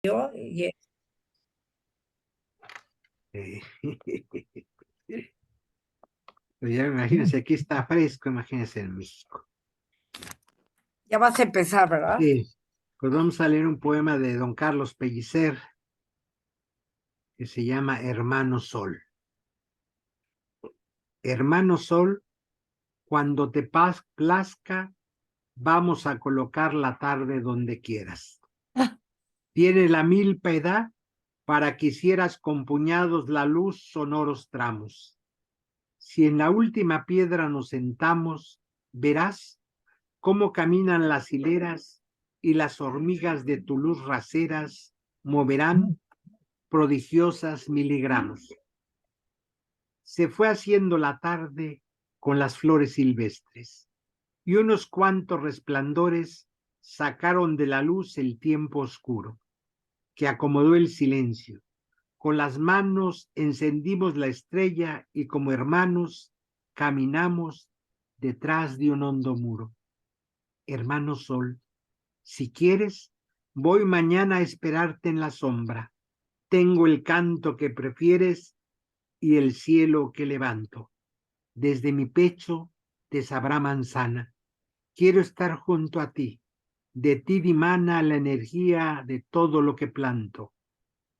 Y Eh, Pues ya imagínense, aquí está fresco, imagínense en México. ya vas a empezar, ¿verdad? Sí, pues vamos a leer un poema de don Carlos Pellicer que se llama Hermano Sol. Hermano Sol, cuando te plazca, vamos a colocar la tarde donde quieras. Tiene la milpa edad para que hicieras con puñados la luz sonoros tramos. Si en la última piedra nos sentamos, verás cómo caminan las hileras y las hormigas de tu luz raseras moverán prodigiosas miligramos. Se fue haciendo la tarde con las flores silvestres y unos cuantos resplandores sacaron de la luz el tiempo oscuro, que acomodó el silencio. Con las manos encendimos la estrella y como hermanos caminamos detrás de un hondo muro. Hermano Sol, si quieres, voy mañana a esperarte en la sombra. Tengo el canto que prefieres y el cielo que levanto. Desde mi pecho te sabrá manzana. Quiero estar junto a ti. De ti dimana la energía de todo lo que planto.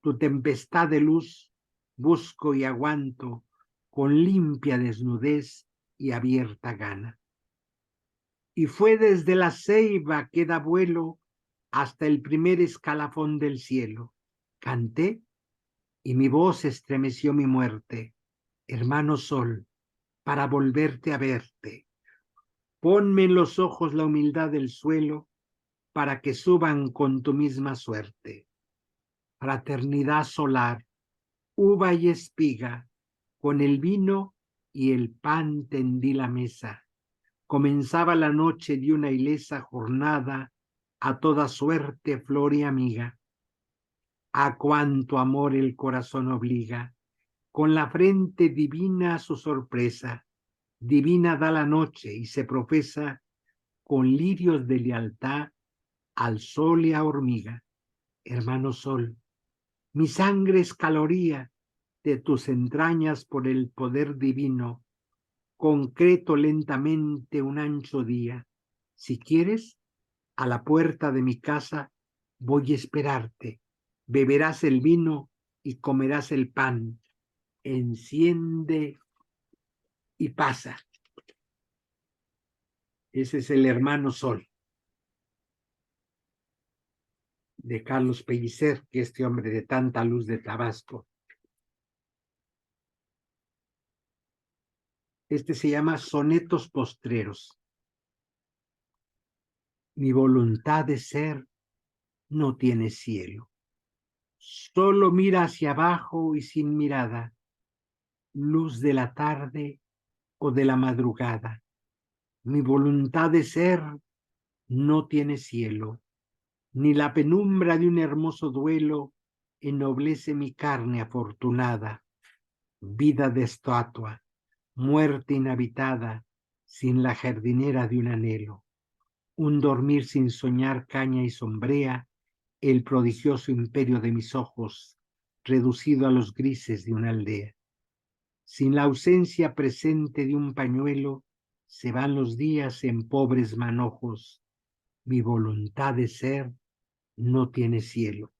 Tu tempestad de luz busco y aguanto con limpia desnudez y abierta gana. Y fue desde la ceiba que da vuelo hasta el primer escalafón del cielo. Canté y mi voz estremeció mi muerte. Hermano Sol, para volverte a verte. Ponme en los ojos la humildad del suelo para que suban con tu misma suerte. Fraternidad solar, uva y espiga, con el vino y el pan tendí la mesa. Comenzaba la noche de una ilesa jornada, a toda suerte, flor y amiga. A cuánto amor el corazón obliga, con la frente divina su sorpresa. Divina da la noche y se profesa con lirios de lealtad al sol y a hormiga. Hermano Sol, mi sangre es caloría de tus entrañas por el poder divino. Concreto lentamente un ancho día. Si quieres, a la puerta de mi casa voy a esperarte. Beberás el vino y comerás el pan. Enciende y pasa. Ese es el Hermano Sol de Carlos Pellicer, que este hombre de tanta luz de Tabasco. Este se llama Sonetos Postreros. Mi voluntad de ser no tiene cielo. Solo mira hacia abajo y sin mirada, luz de la tarde o de la madrugada. Mi voluntad de ser no tiene cielo, ni la penumbra de un hermoso duelo ennoblece mi carne afortunada. Vida de estatua, muerte inhabitada, sin la jardinera de un anhelo. Un dormir sin soñar caña y sombrea, el prodigioso imperio de mis ojos, reducido a los grises de una aldea. Sin la ausencia presente de un pañuelo, se van los días en pobres manojos. Mi voluntad de ser no tiene cielo.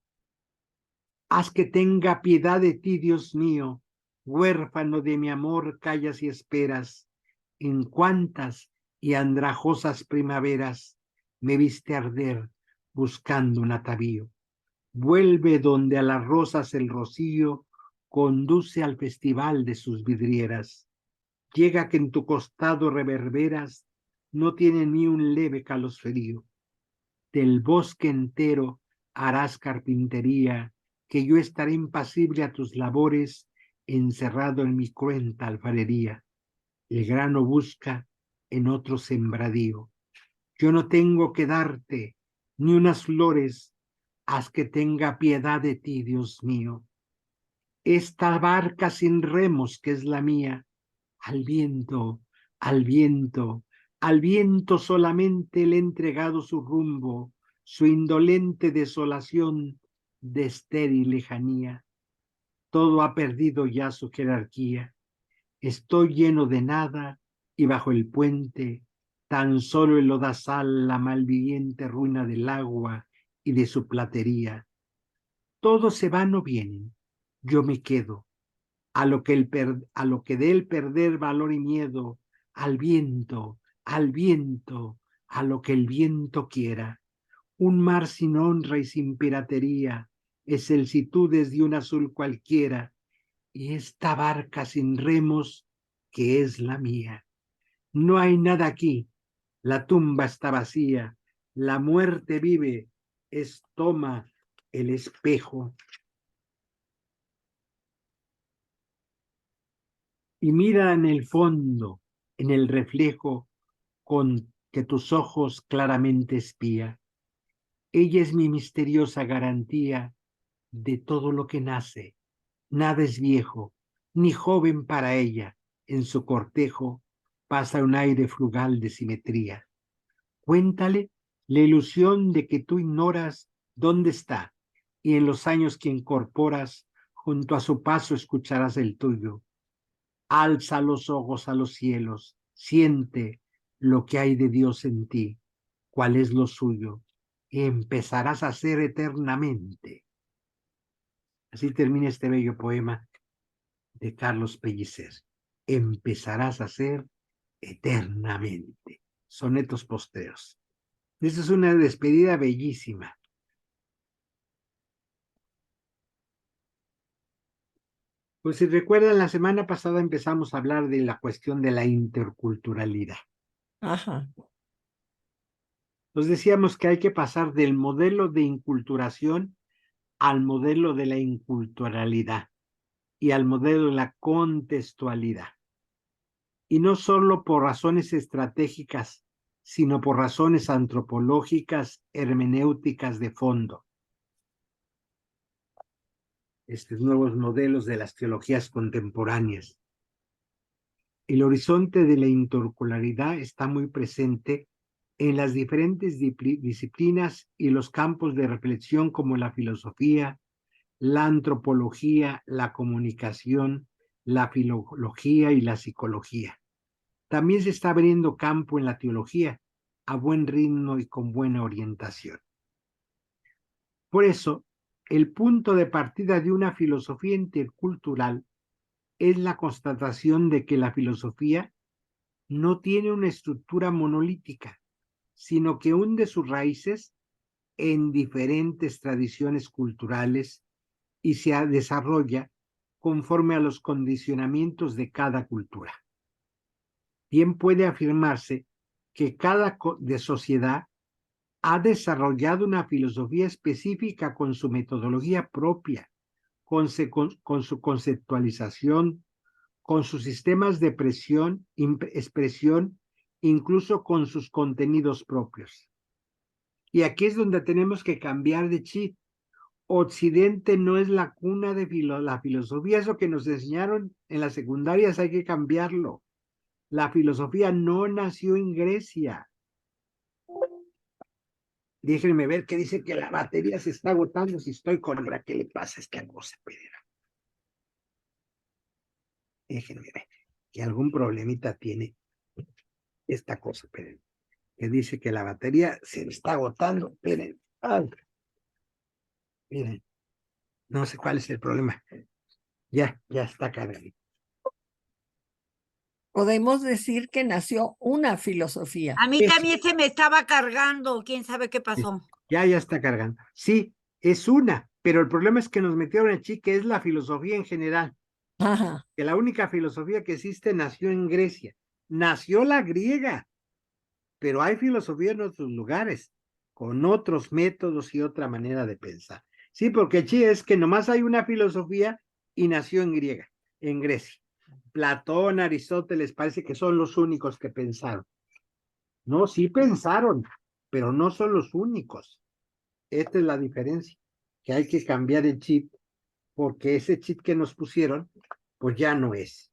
Haz que tenga piedad de ti, Dios mío, huérfano de mi amor, callas y esperas. En cuántas y andrajosas primaveras me viste arder buscando un atavío. Vuelve donde a las rosas el rocío conduce al festival de sus vidrieras. Llega que en tu costado reverberas, no tiene ni un leve calosfrío. Del bosque entero harás carpintería, que yo estaré impasible a tus labores, encerrado en mi cruenta alfarería. El grano busca en otro sembradío. Yo no tengo que darte ni unas flores, haz que tenga piedad de ti, Dios mío. Esta barca sin remos que es la mía, al viento, al viento, al viento solamente le he entregado su rumbo, su indolente desolación, de estéril lejanía. Todo ha perdido ya su jerarquía. Estoy lleno de nada y bajo el puente tan solo el lodazal, la malviviente ruina del agua y de su platería. Todos se van o vienen. Yo me quedo. A lo que dé el perder valor y miedo, al viento, a lo que el viento quiera. Un mar sin honra y sin piratería, excelitudes de un azul cualquiera, y esta barca sin remos que es la mía. No hay nada aquí, la tumba está vacía, la muerte vive, toma el espejo. Y mira en el fondo, en el reflejo con que tus ojos claramente espía. Ella es mi misteriosa garantía de todo lo que nace. Nada es viejo, ni joven para ella. En su cortejo pasa un aire frugal de simetría. Cuéntale la ilusión de que tú ignoras dónde está, y en los años que incorporas, junto a su paso escucharás el tuyo. Alza los ojos a los cielos, siente lo que hay de Dios en ti, cuál es lo suyo, y empezarás a ser eternamente. Así termina este bello poema de Carlos Pellicer. Empezarás a ser eternamente. Sonetos posteros. Esta es una despedida bellísima. Pues si recuerdan, la semana pasada empezamos a hablar de la cuestión de la interculturalidad. Ajá. Nos decíamos que hay que pasar del modelo de inculturación al modelo de la inculturalidad y al modelo de la contextualidad. Y no solo por razones estratégicas, sino por razones antropológicas, hermenéuticas de fondo. Estos nuevos modelos de las teologías contemporáneas. El horizonte de la interculturalidad está muy presente en las diferentes disciplinas y los campos de reflexión como la filosofía, la antropología, la comunicación, la filología y la psicología. También se está abriendo campo en la teología, a buen ritmo y con buena orientación. Por eso, el punto de partida de una filosofía intercultural es la constatación de que la filosofía no tiene una estructura monolítica, sino que hunde sus raíces en diferentes tradiciones culturales y se desarrolla conforme a los condicionamientos de cada cultura. Bien puede afirmarse que cada sociedad ha desarrollado una filosofía específica con su metodología propia, con su conceptualización, con sus sistemas de expresión, incluso con sus contenidos propios. Y aquí es donde tenemos que cambiar de chip. Occidente no es la cuna de la filosofía, eso que nos enseñaron en las secundarias hay que cambiarlo. La filosofía no nació en Grecia. Déjenme ver que dice que la batería se está agotando. Si estoy con ella, ¿qué le pasa a esta cosa, Pedro? Déjenme ver que algún problemita tiene esta cosa, Pedro. Que dice que la batería se está agotando. Miren, miren, no sé cuál es el problema. Ya está cargando. Podemos decir que nació una filosofía. A mí también se me estaba cargando, quién sabe qué pasó. Ya está cargando. Sí, es una, pero el problema es que nos metieron el chip, que es la filosofía en general. Ajá. Que la única filosofía que existe nació en Grecia. Nació la griega, pero hay filosofía en otros lugares, con otros métodos y otra manera de pensar. Sí, porque el chip es que nomás hay una filosofía y nació en Grecia. Platón, Aristóteles, parece que son los únicos que pensaron. No, sí pensaron, pero no son los únicos. Esta es la diferencia, que hay que cambiar el chip, porque ese chip que nos pusieron, pues ya no es.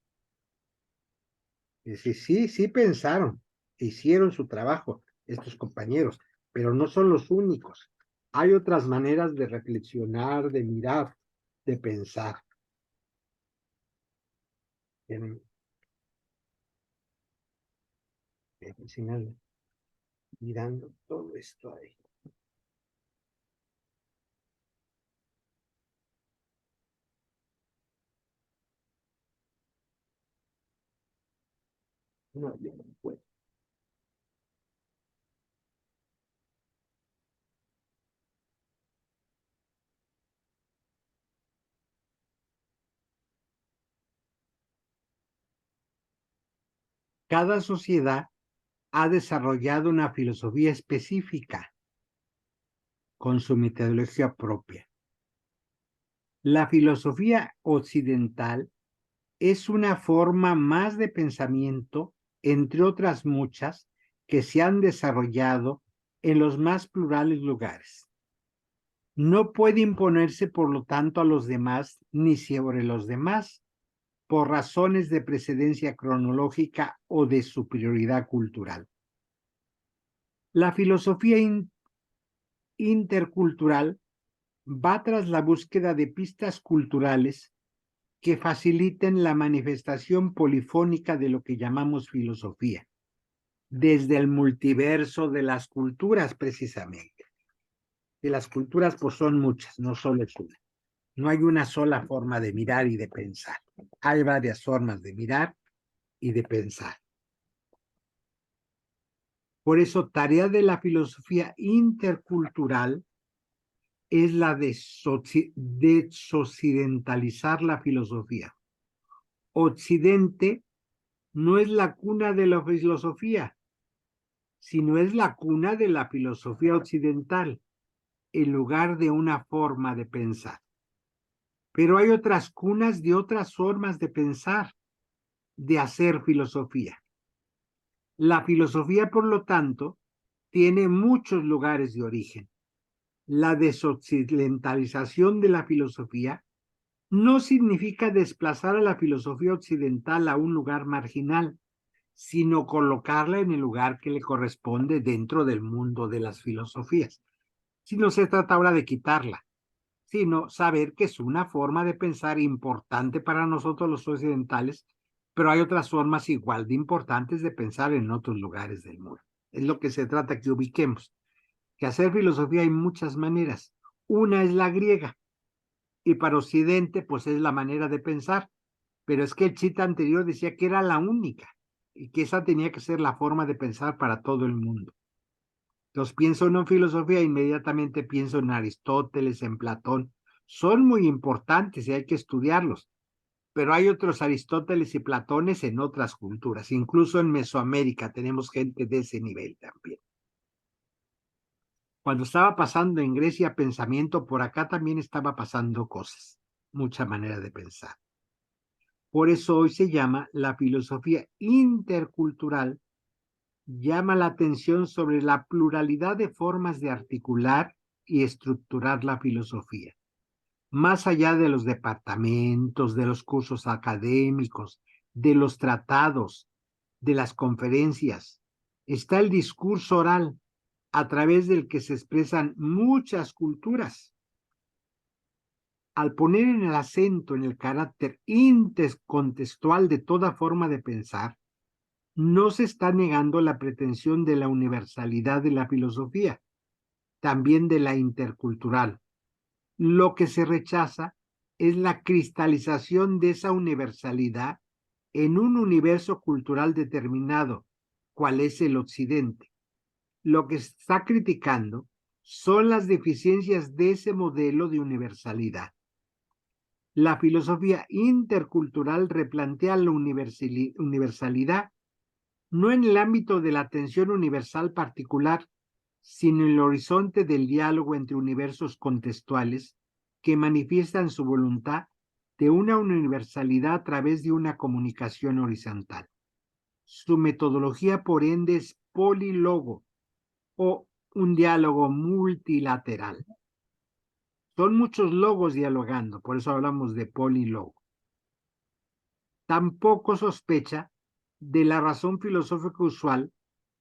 Es decir, sí pensaron, hicieron su trabajo estos compañeros, pero no son los únicos. Hay otras maneras de reflexionar, de mirar, de pensar. Mirando todo esto ahí. No, yo no puedo. Cada sociedad ha desarrollado una filosofía específica con su metodología propia. La filosofía occidental es una forma más de pensamiento, entre otras muchas, que se han desarrollado en los más plurales lugares. No puede imponerse, por lo tanto, a los demás ni sobre los demás, por razones de precedencia cronológica o de superioridad cultural. La filosofía intercultural va tras la búsqueda de pistas culturales que faciliten la manifestación polifónica de lo que llamamos filosofía, desde el multiverso de las culturas precisamente. Y las culturas pues son muchas, no solo es una. No hay una sola forma de mirar y de pensar. Hay varias formas de mirar y de pensar. Por eso, tarea de la filosofía intercultural es la de desoccidentalizar la filosofía. Occidente no es la cuna de la filosofía, sino es la cuna de la filosofía occidental, en lugar de una forma de pensar. Pero hay otras cunas de otras formas de pensar, de hacer filosofía. La filosofía, por lo tanto, tiene muchos lugares de origen. La desoccidentalización de la filosofía no significa desplazar a la filosofía occidental a un lugar marginal, sino colocarla en el lugar que le corresponde dentro del mundo de las filosofías. Si no se trata ahora de quitarla, sino saber que es una forma de pensar importante para nosotros los occidentales, pero hay otras formas igual de importantes de pensar en otros lugares del mundo. Es lo que se trata que ubiquemos, que hacer filosofía hay muchas maneras. Una es la griega, y para Occidente pues es la manera de pensar, pero es que el chita anterior decía que era la única, y que esa tenía que ser la forma de pensar para todo el mundo. Entonces pienso en filosofía, inmediatamente pienso en Aristóteles, en Platón. Son muy importantes y hay que estudiarlos, pero hay otros Aristóteles y Platones en otras culturas, incluso en Mesoamérica tenemos gente de ese nivel también. Cuando estaba pasando en Grecia pensamiento, por acá también estaba pasando cosas, mucha manera de pensar. Por eso hoy se llama la filosofía intercultural, llama la atención sobre la pluralidad de formas de articular y estructurar la filosofía. Más allá de los departamentos, de los cursos académicos, de los tratados, de las conferencias, está el discurso oral, a través del que se expresan muchas culturas. Al poner el acento en el carácter intercontextual de toda forma de pensar, no se está negando la pretensión de la universalidad de la filosofía, también de la intercultural. Lo que se rechaza es la cristalización de esa universalidad en un universo cultural determinado, cual es el Occidente. Lo que se está criticando son las deficiencias de ese modelo de universalidad. La filosofía intercultural replantea la universalidad no en el ámbito de la atención universal particular, sino en el horizonte del diálogo entre universos contextuales que manifiestan su voluntad de una universalidad a través de una comunicación horizontal. Su metodología, por ende, es polílogo o un diálogo multilateral. Son muchos logos dialogando, por eso hablamos de polílogo. Tampoco sospecha de la razón filosófica usual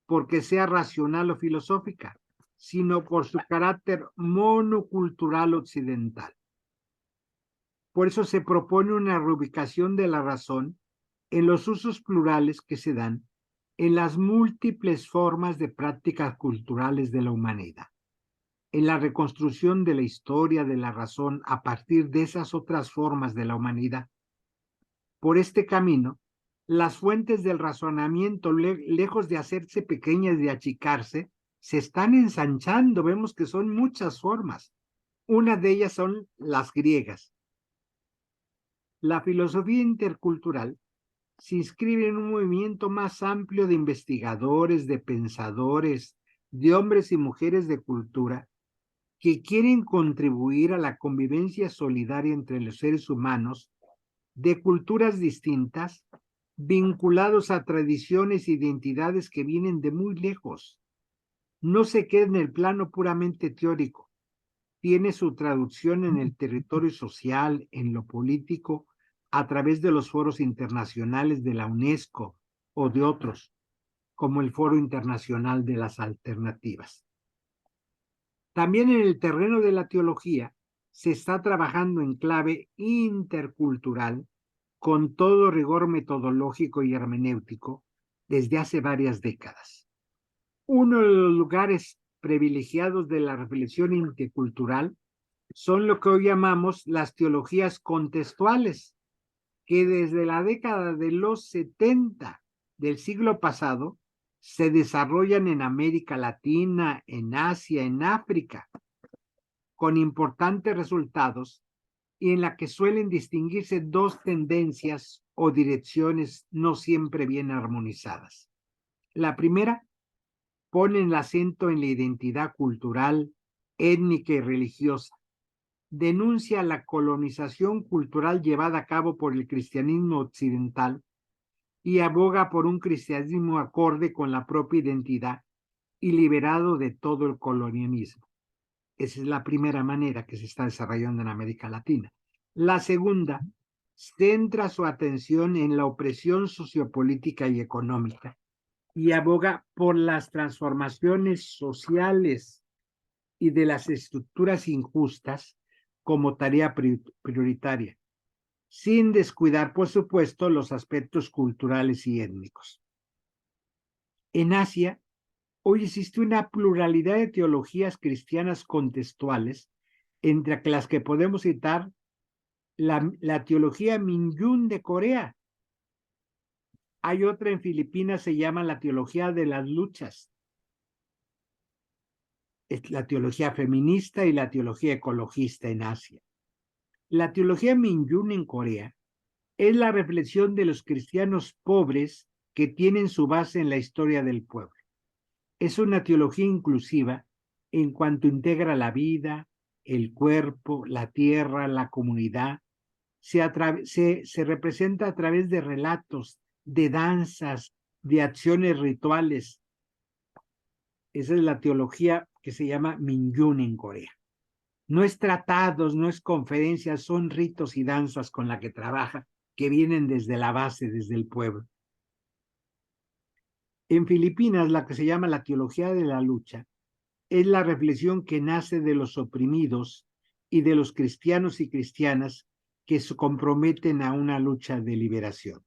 porque sea racional o filosófica, sino por su carácter monocultural occidental. Por eso se propone una reubicación de la razón en los usos plurales que se dan en las múltiples formas de prácticas culturales de la humanidad, en la reconstrucción de la historia de la razón a partir de esas otras formas de la humanidad. Por este camino, las fuentes del razonamiento, lejos de hacerse pequeñas, de achicarse, se están ensanchando. Vemos que son muchas formas. Una de ellas son las griegas. La filosofía intercultural se inscribe en un movimiento más amplio de investigadores, de pensadores, de hombres y mujeres de cultura que quieren contribuir a la convivencia solidaria entre los seres humanos de culturas distintas, vinculados a tradiciones e identidades que vienen de muy lejos. No se queda en el plano puramente teórico, tiene su traducción en el territorio social, en lo político, a través de los foros internacionales de la UNESCO o de otros, como el Foro Internacional de las Alternativas. También en el terreno de la teología se está trabajando en clave intercultural con todo rigor metodológico y hermenéutico desde hace varias décadas. Uno de los lugares privilegiados de la reflexión intercultural son lo que hoy llamamos las teologías contextuales, que desde la década de los 70 del siglo pasado se desarrollan en América Latina, en Asia, en África, con importantes resultados, y en la que suelen distinguirse dos tendencias o direcciones no siempre bien armonizadas. La primera pone el acento en la identidad cultural, étnica y religiosa. Denuncia la colonización cultural llevada a cabo por el cristianismo occidental y aboga por un cristianismo acorde con la propia identidad y liberado de todo el colonialismo. Esa es la primera manera que se está desarrollando en América Latina. La segunda centra su atención en la opresión sociopolítica y económica y aboga por las transformaciones sociales y de las estructuras injustas como tarea prioritaria, sin descuidar, por supuesto, los aspectos culturales y étnicos. En Asia, hoy existe una pluralidad de teologías cristianas contextuales, entre las que podemos citar la teología Mingyun de Corea. Hay otra en Filipinas, se llama la teología de las luchas. Es la teología feminista y la teología ecologista en Asia. La teología Mingyun en Corea es la reflexión de los cristianos pobres que tienen su base en la historia del pueblo. Es una teología inclusiva en cuanto integra la vida, el cuerpo, la tierra, la comunidad. Se representa a través de relatos, de danzas, de acciones rituales. Esa es la teología que se llama Mingyun en Corea. No es tratados, no es conferencias, son ritos y danzas con la que trabaja, que vienen desde la base, desde el pueblo. En Filipinas, la que se llama la teología de la lucha, es la reflexión que nace de los oprimidos y de los cristianos y cristianas que se comprometen a una lucha de liberación.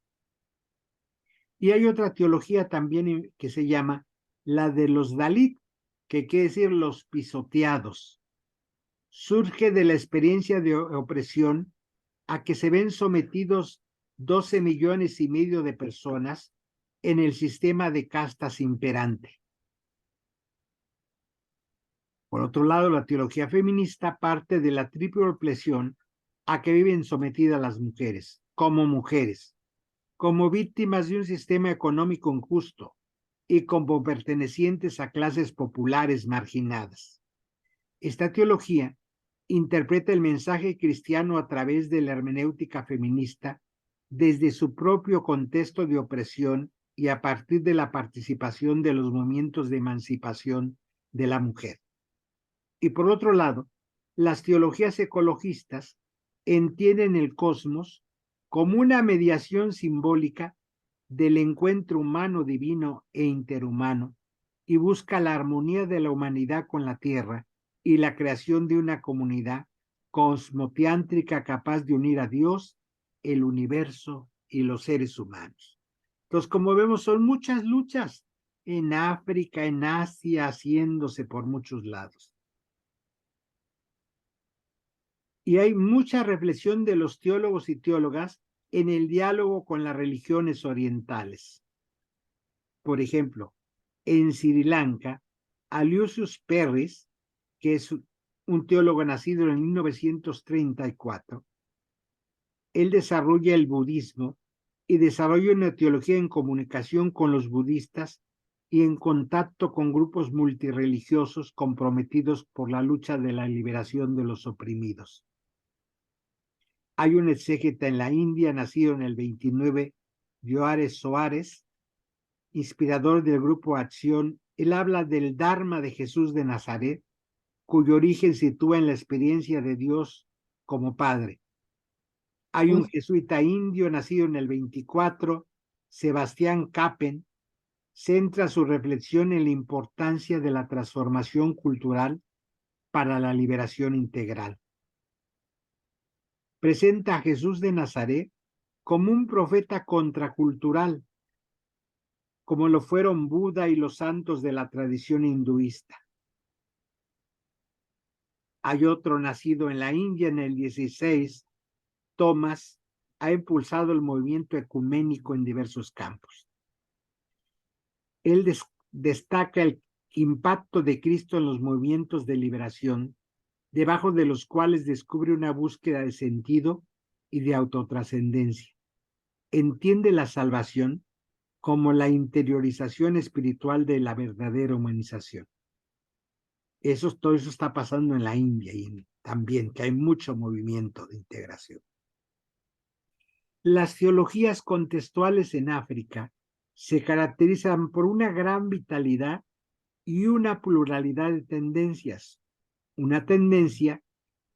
Y hay otra teología también que se llama la de los Dalit, que quiere decir los pisoteados. Surge de la experiencia de opresión a que se ven sometidos 12,5 millones de personas en el sistema de castas imperante. Por otro lado, la teología feminista parte de la triple opresión a que viven sometidas las mujeres, como víctimas de un sistema económico injusto y como pertenecientes a clases populares marginadas. Esta teología interpreta el mensaje cristiano a través de la hermenéutica feminista desde su propio contexto de opresión y a partir de la participación de los movimientos de emancipación de la mujer. Y por otro lado, las teologías ecologistas entienden el cosmos como una mediación simbólica del encuentro humano-divino e interhumano y busca la armonía de la humanidad con la tierra y la creación de una comunidad cosmoteántrica capaz de unir a Dios, el universo y los seres humanos. Entonces, como vemos, son muchas luchas en África, en Asia, haciéndose por muchos lados. Y hay mucha reflexión de los teólogos y teólogas en el diálogo con las religiones orientales. Por ejemplo, en Sri Lanka, Aloysius Perris, que es un teólogo nacido en 1934, él desarrolla el budismo y desarrolla una teología en comunicación con los budistas y en contacto con grupos multirreligiosos comprometidos por la lucha de la liberación de los oprimidos. Hay un exégeta en la India, nacido en el 29, Joares Soares, inspirador del grupo Acción. Él habla del Dharma de Jesús de Nazaret, cuyo origen se sitúa en la experiencia de Dios como Padre. Hay un jesuita indio nacido en el 24, Sebastián Capen, centra su reflexión en la importancia de la transformación cultural para la liberación integral. Presenta a Jesús de Nazaret como un profeta contracultural, como lo fueron Buda y los santos de la tradición hinduista. Hay otro nacido en la India en el 16, Thomas, ha impulsado el movimiento ecuménico en diversos campos. Él destaca el impacto de Cristo en los movimientos de liberación, debajo de los cuales descubre una búsqueda de sentido y de autotrascendencia. Entiende la salvación como la espiritual de la verdadera humanización. Todo eso está pasando en la India y también, que hay mucho movimiento de integración. Las teologías contextuales en África se caracterizan por una gran vitalidad y una pluralidad de tendencias. Una tendencia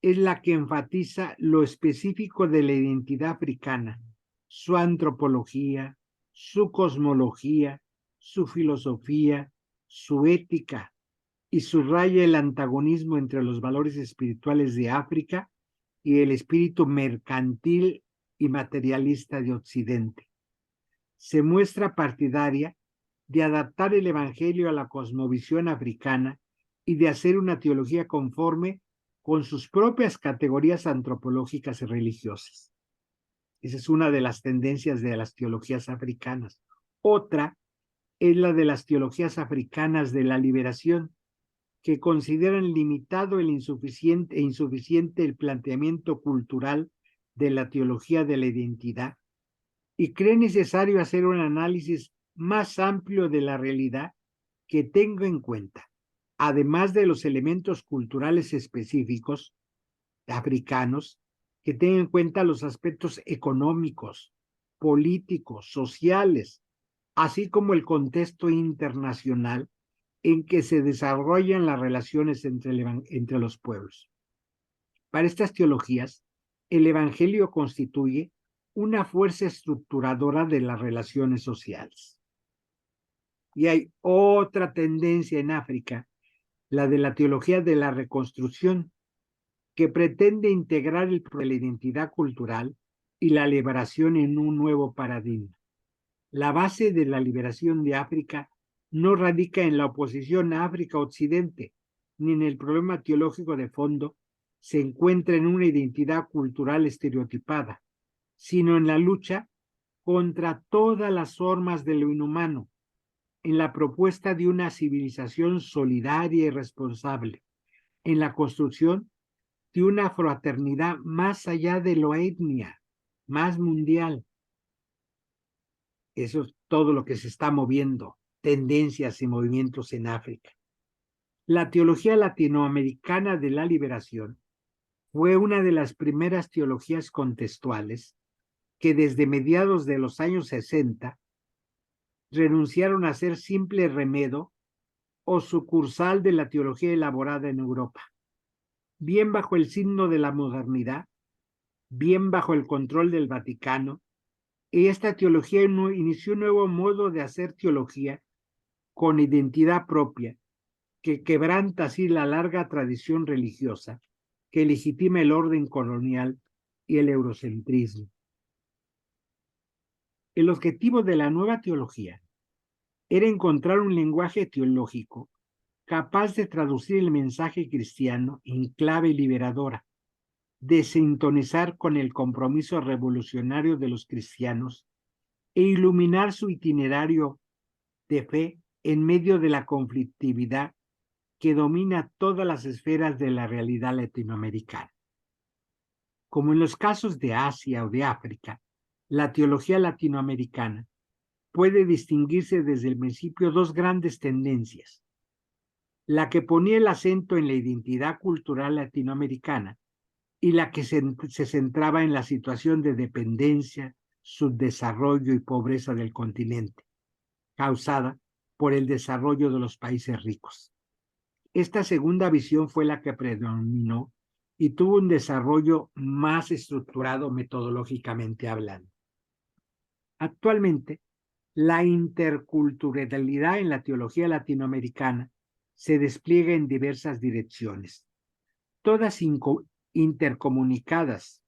es la que enfatiza lo específico de la identidad africana, su antropología, su cosmología, su filosofía, su ética, y subraya el antagonismo entre los valores espirituales de África y el espíritu mercantil y materialista de Occidente. Se muestra partidaria de adaptar el Evangelio a la cosmovisión africana y de hacer una teología conforme con sus propias categorías antropológicas y religiosas. Esa es una de las tendencias de las teologías africanas. Otra es la de las teologías africanas de la liberación, que consideran limitado e insuficiente el planteamiento cultural de la teología de la identidad y creen necesario hacer un análisis más amplio de la realidad que tenga en cuenta, además de los elementos culturales específicos africanos, que tengan en cuenta los aspectos económicos, políticos, sociales, así como el contexto internacional en que se desarrollan las relaciones entre los pueblos. Para estas teologías, el Evangelio constituye una fuerza estructuradora de las relaciones sociales. Y hay otra tendencia en África, la de la teología de la reconstrucción, que pretende integrar la identidad cultural y la liberación en un nuevo paradigma. La base de la liberación de África no radica en la oposición a África-Occidente, ni en el problema teológico de fondo, se encuentra en una identidad cultural estereotipada, sino en la lucha contra todas las formas de lo inhumano, en la propuesta de una civilización solidaria y responsable, en la construcción de una fraternidad más allá de lo etnia, más mundial. Eso es todo lo que se está moviendo, tendencias y movimientos en África. La teología latinoamericana de la liberación fue una de las primeras teologías contextuales que desde mediados de los años 60 renunciaron a ser simple remedo o sucursal de la teología elaborada en Europa, bien bajo el signo de la modernidad, bien bajo el control del Vaticano. Y esta teología inició un nuevo modo de hacer teología con identidad propia, que quebranta así la larga tradición religiosa que legitima el orden colonial y el eurocentrismo. El objetivo de la nueva teología era encontrar un lenguaje teológico capaz de traducir el mensaje cristiano en clave liberadora, de sintonizar con el compromiso revolucionario de los cristianos e iluminar su itinerario de fe en medio de la conflictividad que domina todas las esferas de la realidad latinoamericana. Como en los casos de Asia o de África, la teología latinoamericana puede distinguirse desde el principio dos grandes tendencias: la que ponía el acento en la identidad cultural latinoamericana y la que se centraba en la situación de dependencia, subdesarrollo y pobreza del continente, causada por el desarrollo de los países ricos. Esta segunda visión fue la que predominó y tuvo un desarrollo más estructurado metodológicamente hablando. Actualmente, la interculturalidad en la teología latinoamericana se despliega en diversas direcciones, todas intercomunicadas: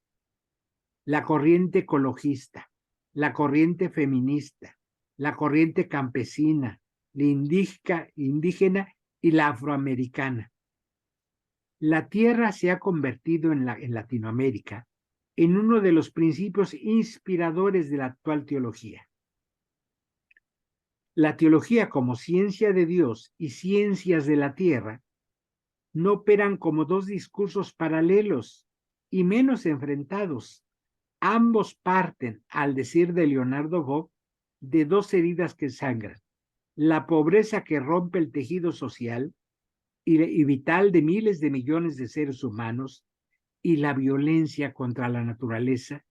la corriente ecologista, la corriente feminista, la corriente campesina, la indígena y la afroamericana. La tierra se ha convertido en Latinoamérica en uno de los principios inspiradores de la actual teología. La teología como ciencia de Dios y ciencias de la tierra no operan como dos discursos paralelos y menos enfrentados. Ambos parten, al decir de Leonardo Boff, de dos heridas que sangran: la pobreza que rompe el tejido social y vital de miles de millones de seres humanos, y la violencia contra la naturaleza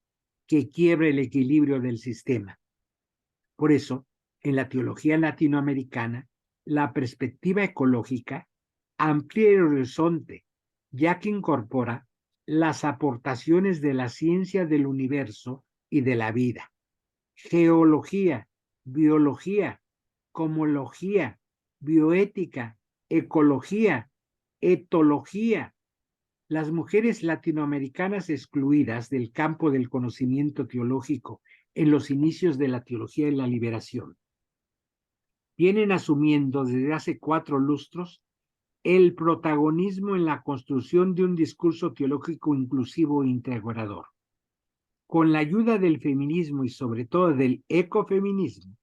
que quiebra el equilibrio del sistema. Por eso, en la teología latinoamericana, la perspectiva ecológica amplía el horizonte, ya que incorpora las aportaciones de la ciencia del universo y de la vida: geología, biología, cosmología, bioética, ecología, etología. Las mujeres latinoamericanas excluidas del campo del conocimiento teológico en los inicios de la teología de la liberación vienen asumiendo desde hace 4 lustros el protagonismo en la construcción de un discurso teológico inclusivo e integrador. Con la ayuda del feminismo y sobre todo del ecofeminismo,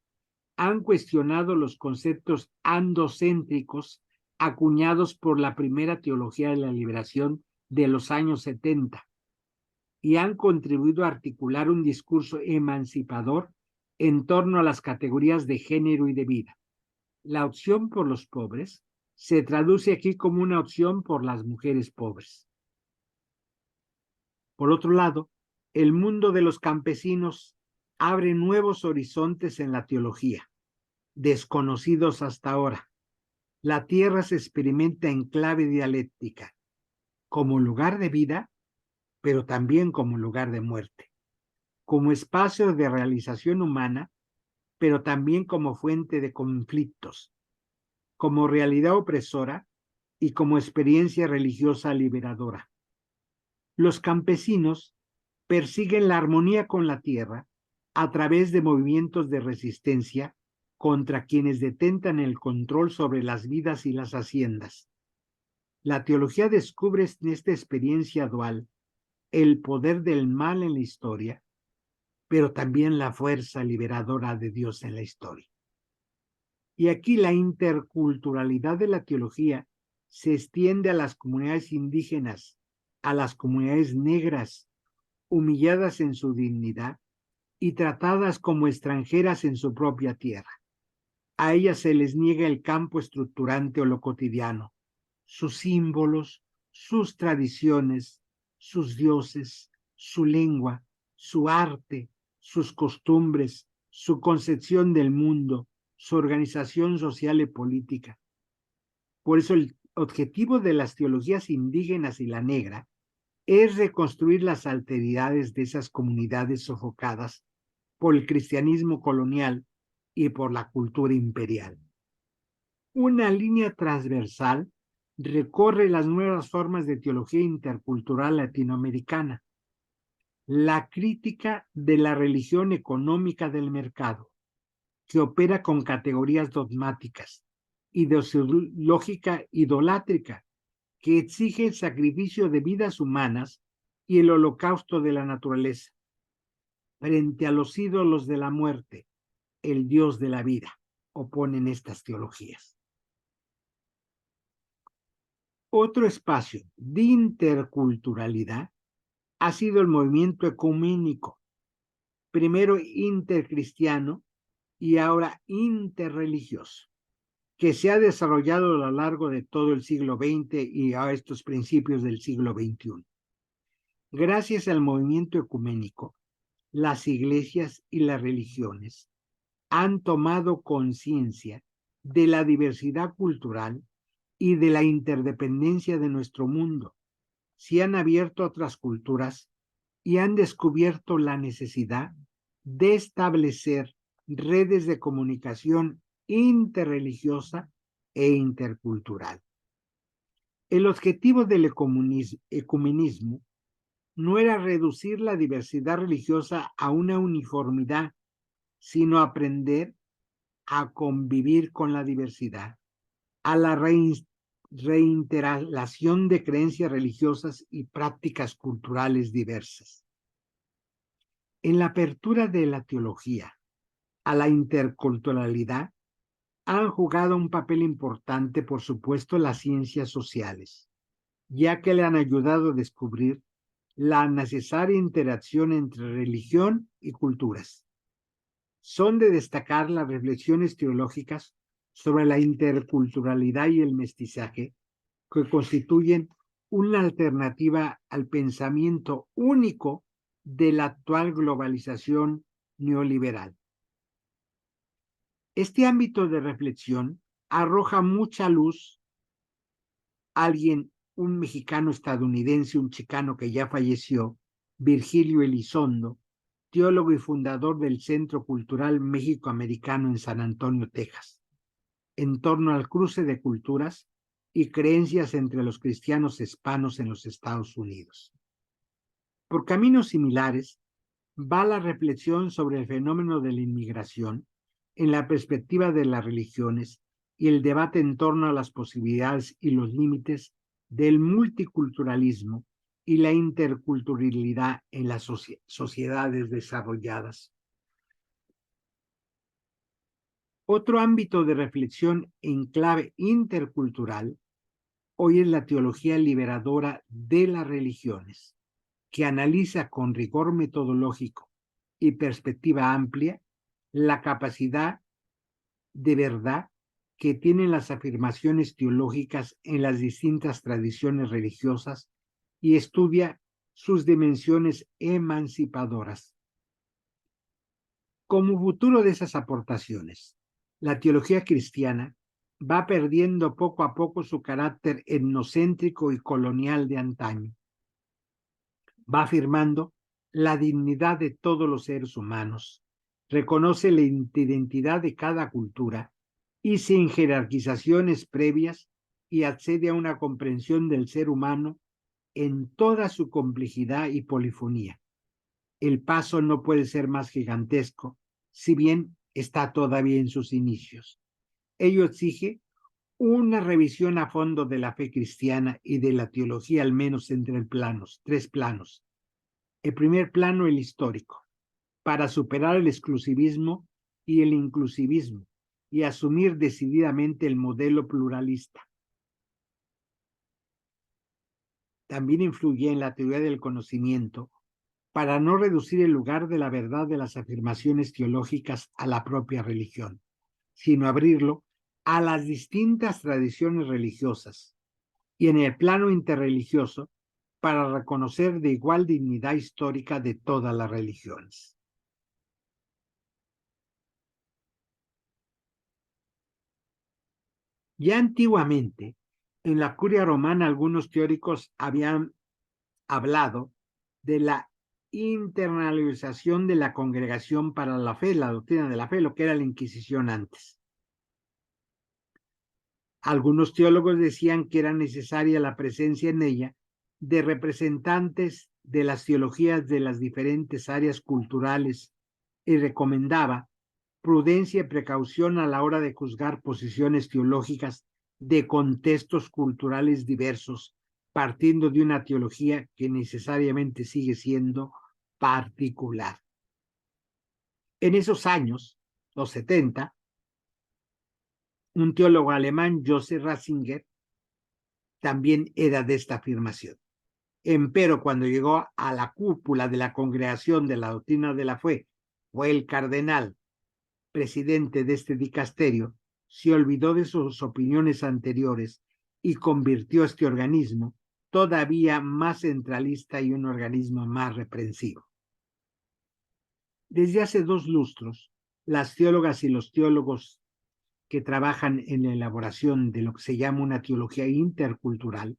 han cuestionado los conceptos androcéntricos acuñados por la primera teología de la liberación de los años 70 y han contribuido a articular un discurso emancipador en torno a las categorías de género y de vida. La opción por los pobres se traduce aquí como una opción por las mujeres pobres. Por otro lado, el mundo de los campesinos abre nuevos horizontes en la teología, desconocidos hasta ahora. La tierra se experimenta en clave dialéctica, como lugar de vida, pero también como lugar de muerte, como espacio de realización humana, pero también como fuente de conflictos, como realidad opresora y como experiencia religiosa liberadora. Los campesinos persiguen la armonía con la tierra a través de movimientos de resistencia contra quienes detentan el control sobre las vidas y las haciendas. La teología descubre en esta experiencia dual el poder del mal en la historia, pero también la fuerza liberadora de Dios en la historia. Y aquí la interculturalidad de la teología se extiende a las comunidades indígenas, a las comunidades negras, humilladas en su dignidad y tratadas como extranjeras en su propia tierra. A ellas se les niega el campo estructurante o lo cotidiano, sus símbolos, sus tradiciones, sus dioses, su lengua, su arte, sus costumbres, su concepción del mundo, su organización social y política. Por eso el objetivo de las teologías indígenas y la negra es reconstruir las alteridades de esas comunidades sofocadas por el cristianismo colonial y por la cultura imperial. Una línea transversal recorre las nuevas formas de teología intercultural latinoamericana, la crítica de la religión económica del mercado, que opera con categorías dogmáticas, ideológica idolátrica, que exige el sacrificio de vidas humanas y el holocausto de la naturaleza, frente a los ídolos de la muerte, el Dios de la vida, oponen estas teologías. Otro espacio de interculturalidad ha sido el movimiento ecuménico, primero intercristiano y ahora interreligioso, que se ha desarrollado a lo largo de todo el siglo XX y a estos principios del siglo XXI. Gracias al movimiento ecuménico, las iglesias y las religiones han tomado conciencia de la diversidad cultural y de la interdependencia de nuestro mundo. Se han abierto a otras culturas y han descubierto la necesidad de establecer redes de comunicación interreligiosa e intercultural. El objetivo del ecumenismo no era reducir la diversidad religiosa a una uniformidad, sino aprender a convivir con la diversidad, a la reinterrelación de creencias religiosas y prácticas culturales diversas. En la apertura de la teología a la interculturalidad han jugado un papel importante, por supuesto, las ciencias sociales, ya que le han ayudado a descubrir la necesaria interacción entre religión y culturas. Son de destacar las reflexiones teológicas sobre la interculturalidad y el mestizaje, que constituyen una alternativa al pensamiento único de la actual globalización neoliberal. Este ámbito de reflexión arroja mucha luz. Un mexicano estadounidense, un chicano que ya falleció, Virgilio Elizondo, teólogo y fundador del Centro Cultural México-Americano en San Antonio, Texas, en torno al cruce de culturas y creencias entre los cristianos hispanos en los Estados Unidos. Por caminos similares va la reflexión sobre el fenómeno de la inmigración en la perspectiva de las religiones y el debate en torno a las posibilidades y los límites del multiculturalismo y la interculturalidad en las sociedades desarrolladas. Otro ámbito de reflexión en clave intercultural hoy es la teología liberadora de las religiones, que analiza con rigor metodológico y perspectiva amplia la capacidad de verdad que tienen las afirmaciones teológicas en las distintas tradiciones religiosas y estudia sus dimensiones emancipadoras. Como futuro de esas aportaciones, la teología cristiana va perdiendo poco a poco su carácter etnocéntrico y colonial de antaño. Va afirmando la dignidad de todos los seres humanos, reconoce la identidad de cada cultura y sin jerarquizaciones previas, y accede a una comprensión del ser humano en toda su complejidad y polifonía. El paso no puede ser más gigantesco, si bien está todavía en sus inicios. Ello exige una revisión a fondo de la fe cristiana y de la teología, al menos en tres planos. El primer plano, el histórico, para superar el exclusivismo y el inclusivismo y asumir decididamente el modelo pluralista. También influye en la teoría del conocimiento para no reducir el lugar de la verdad de las afirmaciones teológicas a la propia religión, sino abrirlo a las distintas tradiciones religiosas, y en el plano interreligioso para reconocer de igual dignidad histórica de todas las religiones. Ya antiguamente, en la curia romana, algunos teóricos habían hablado de la internalización de la congregación para la fe, la doctrina de la fe, lo que era la Inquisición antes. Algunos teólogos decían que era necesaria la presencia en ella de representantes de las teologías de las diferentes áreas culturales y recomendaba prudencia y precaución a la hora de juzgar posiciones teológicas de contextos culturales diversos, partiendo de una teología que necesariamente sigue siendo particular. En esos años, los 70, un teólogo alemán, Joseph Ratzinger, también era de esta afirmación. Empero, cuando llegó a la cúpula de la Congregación de la Doctrina de la Fe, fue el cardenal presidente de este dicasterio, se olvidó de sus opiniones anteriores y convirtió este organismo todavía más centralista y un organismo más reprensivo. Desde hace 2 lustros, las teólogas y los teólogos que trabajan en la elaboración de lo que se llama una teología intercultural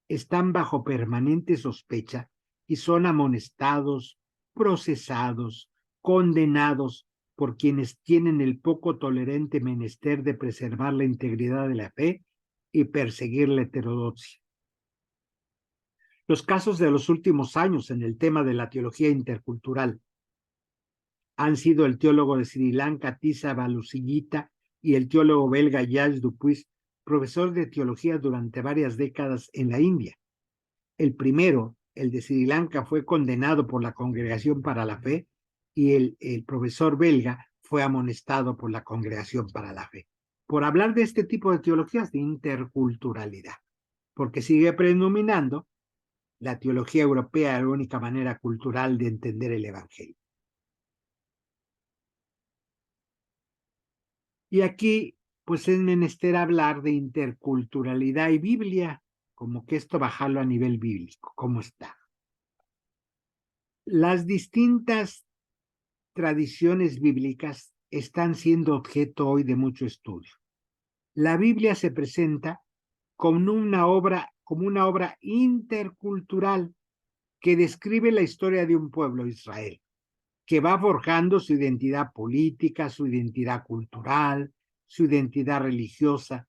están bajo permanente sospecha y son amonestados, procesados, condenados por quienes tienen el poco tolerante menester de preservar la integridad de la fe y perseguir la heterodoxia. Los casos de los últimos años en el tema de la teología intercultural han sido el teólogo de Sri Lanka, Tisa Balusillita, y el teólogo belga Jacques Dupuis, profesor de teología durante varias décadas en la India. El primero, el de Sri Lanka, fue condenado por la Congregación para la Fe y el profesor belga fue amonestado por la Congregación para la Fe, por hablar de este tipo de teologías de interculturalidad, porque sigue predominando la teología europea, la única manera cultural de entender el Evangelio. Y aquí, pues es menester hablar de interculturalidad y Biblia, como que esto bajarlo a nivel bíblico, ¿cómo está? Las distintas tradiciones bíblicas están siendo objeto hoy de mucho estudio. La Biblia se presenta como una obra intercultural que describe la historia de un pueblo, Israel, que va forjando su identidad política, su identidad cultural, su identidad religiosa,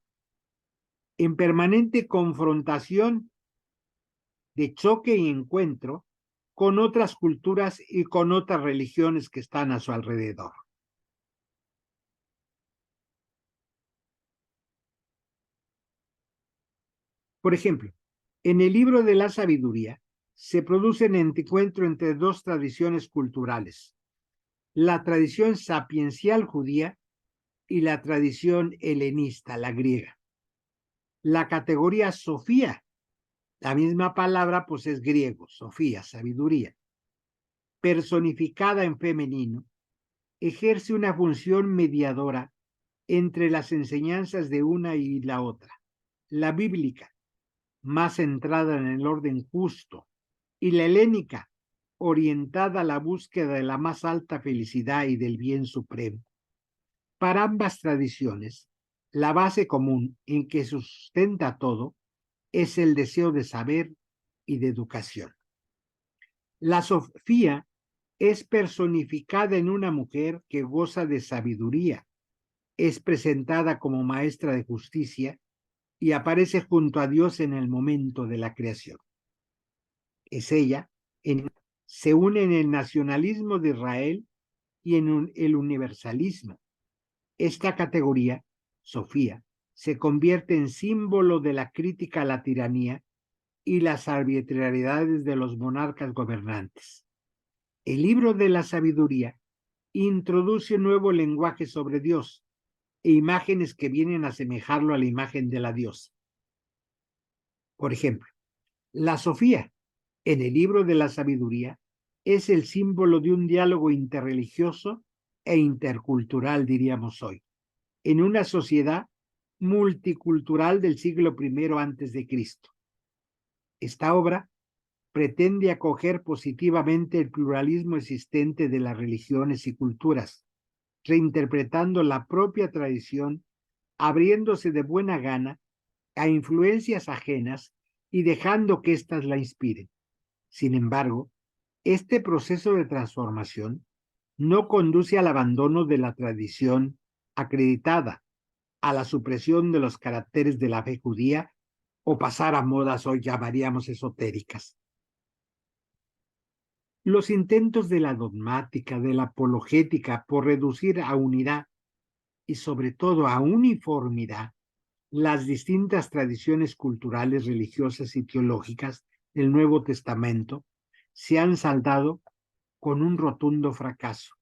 en permanente confrontación de choque y encuentro con otras culturas y con otras religiones que están a su alrededor. Por ejemplo, en el libro de la sabiduría se produce un encuentro entre 2 tradiciones culturales, la tradición sapiencial judía y la tradición helenista, la griega. La categoría Sofía, la misma palabra pues es griego, Sofía, sabiduría, personificada en femenino, ejerce una función mediadora entre las enseñanzas de una y la otra, la bíblica, más centrada en el orden justo, y la helénica, orientada a la búsqueda de la más alta felicidad y del bien supremo. Para ambas tradiciones, la base común en que sustenta todo es el deseo de saber y de educación. La Sofía es personificada en una mujer que goza de sabiduría, es presentada como maestra de justicia y aparece junto a Dios en el momento de la creación. Es ella, se une en el nacionalismo de Israel y en el universalismo. Esta categoría, Sofía, se convierte en símbolo de la crítica a la tiranía y las arbitrariedades de los monarcas gobernantes. El libro de la sabiduría introduce un nuevo lenguaje sobre Dios e imágenes que vienen a asemejarlo a la imagen de la diosa. Por ejemplo, la Sofía, en el libro de la sabiduría, es el símbolo de un diálogo interreligioso e intercultural, diríamos hoy, en una sociedad multicultural del siglo I antes de Cristo. Esta obra pretende acoger positivamente el pluralismo existente de las religiones y culturas, reinterpretando la propia tradición, abriéndose de buena gana a influencias ajenas y dejando que éstas la inspiren. Sin embargo, este proceso de transformación no conduce al abandono de la tradición acreditada, a la supresión de los caracteres de la fe judía o pasar a modas hoy llamaríamos esotéricas. Los intentos de la dogmática, de la apologética por reducir a unidad y sobre todo a uniformidad las distintas tradiciones culturales, religiosas y teológicas del Nuevo Testamento se han saldado con un rotundo fracaso.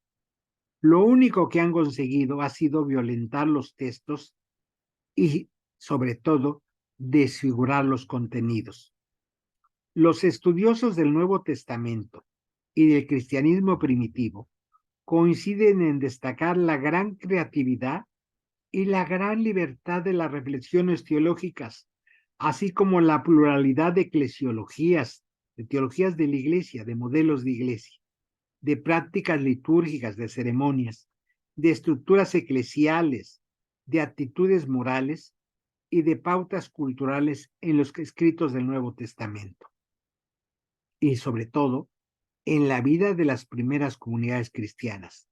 Lo único que han conseguido ha sido violentar los textos y, sobre todo, desfigurar los contenidos. Los estudiosos del Nuevo Testamento y del cristianismo primitivo coinciden en destacar la gran creatividad y la gran libertad de las reflexiones teológicas, así como la pluralidad de eclesiologías, de teologías de la iglesia, de modelos de iglesia, de prácticas litúrgicas, de ceremonias, de estructuras eclesiales, de actitudes morales y de pautas culturales en los escritos del Nuevo Testamento. Y sobre todo, en la vida de las primeras comunidades cristianas,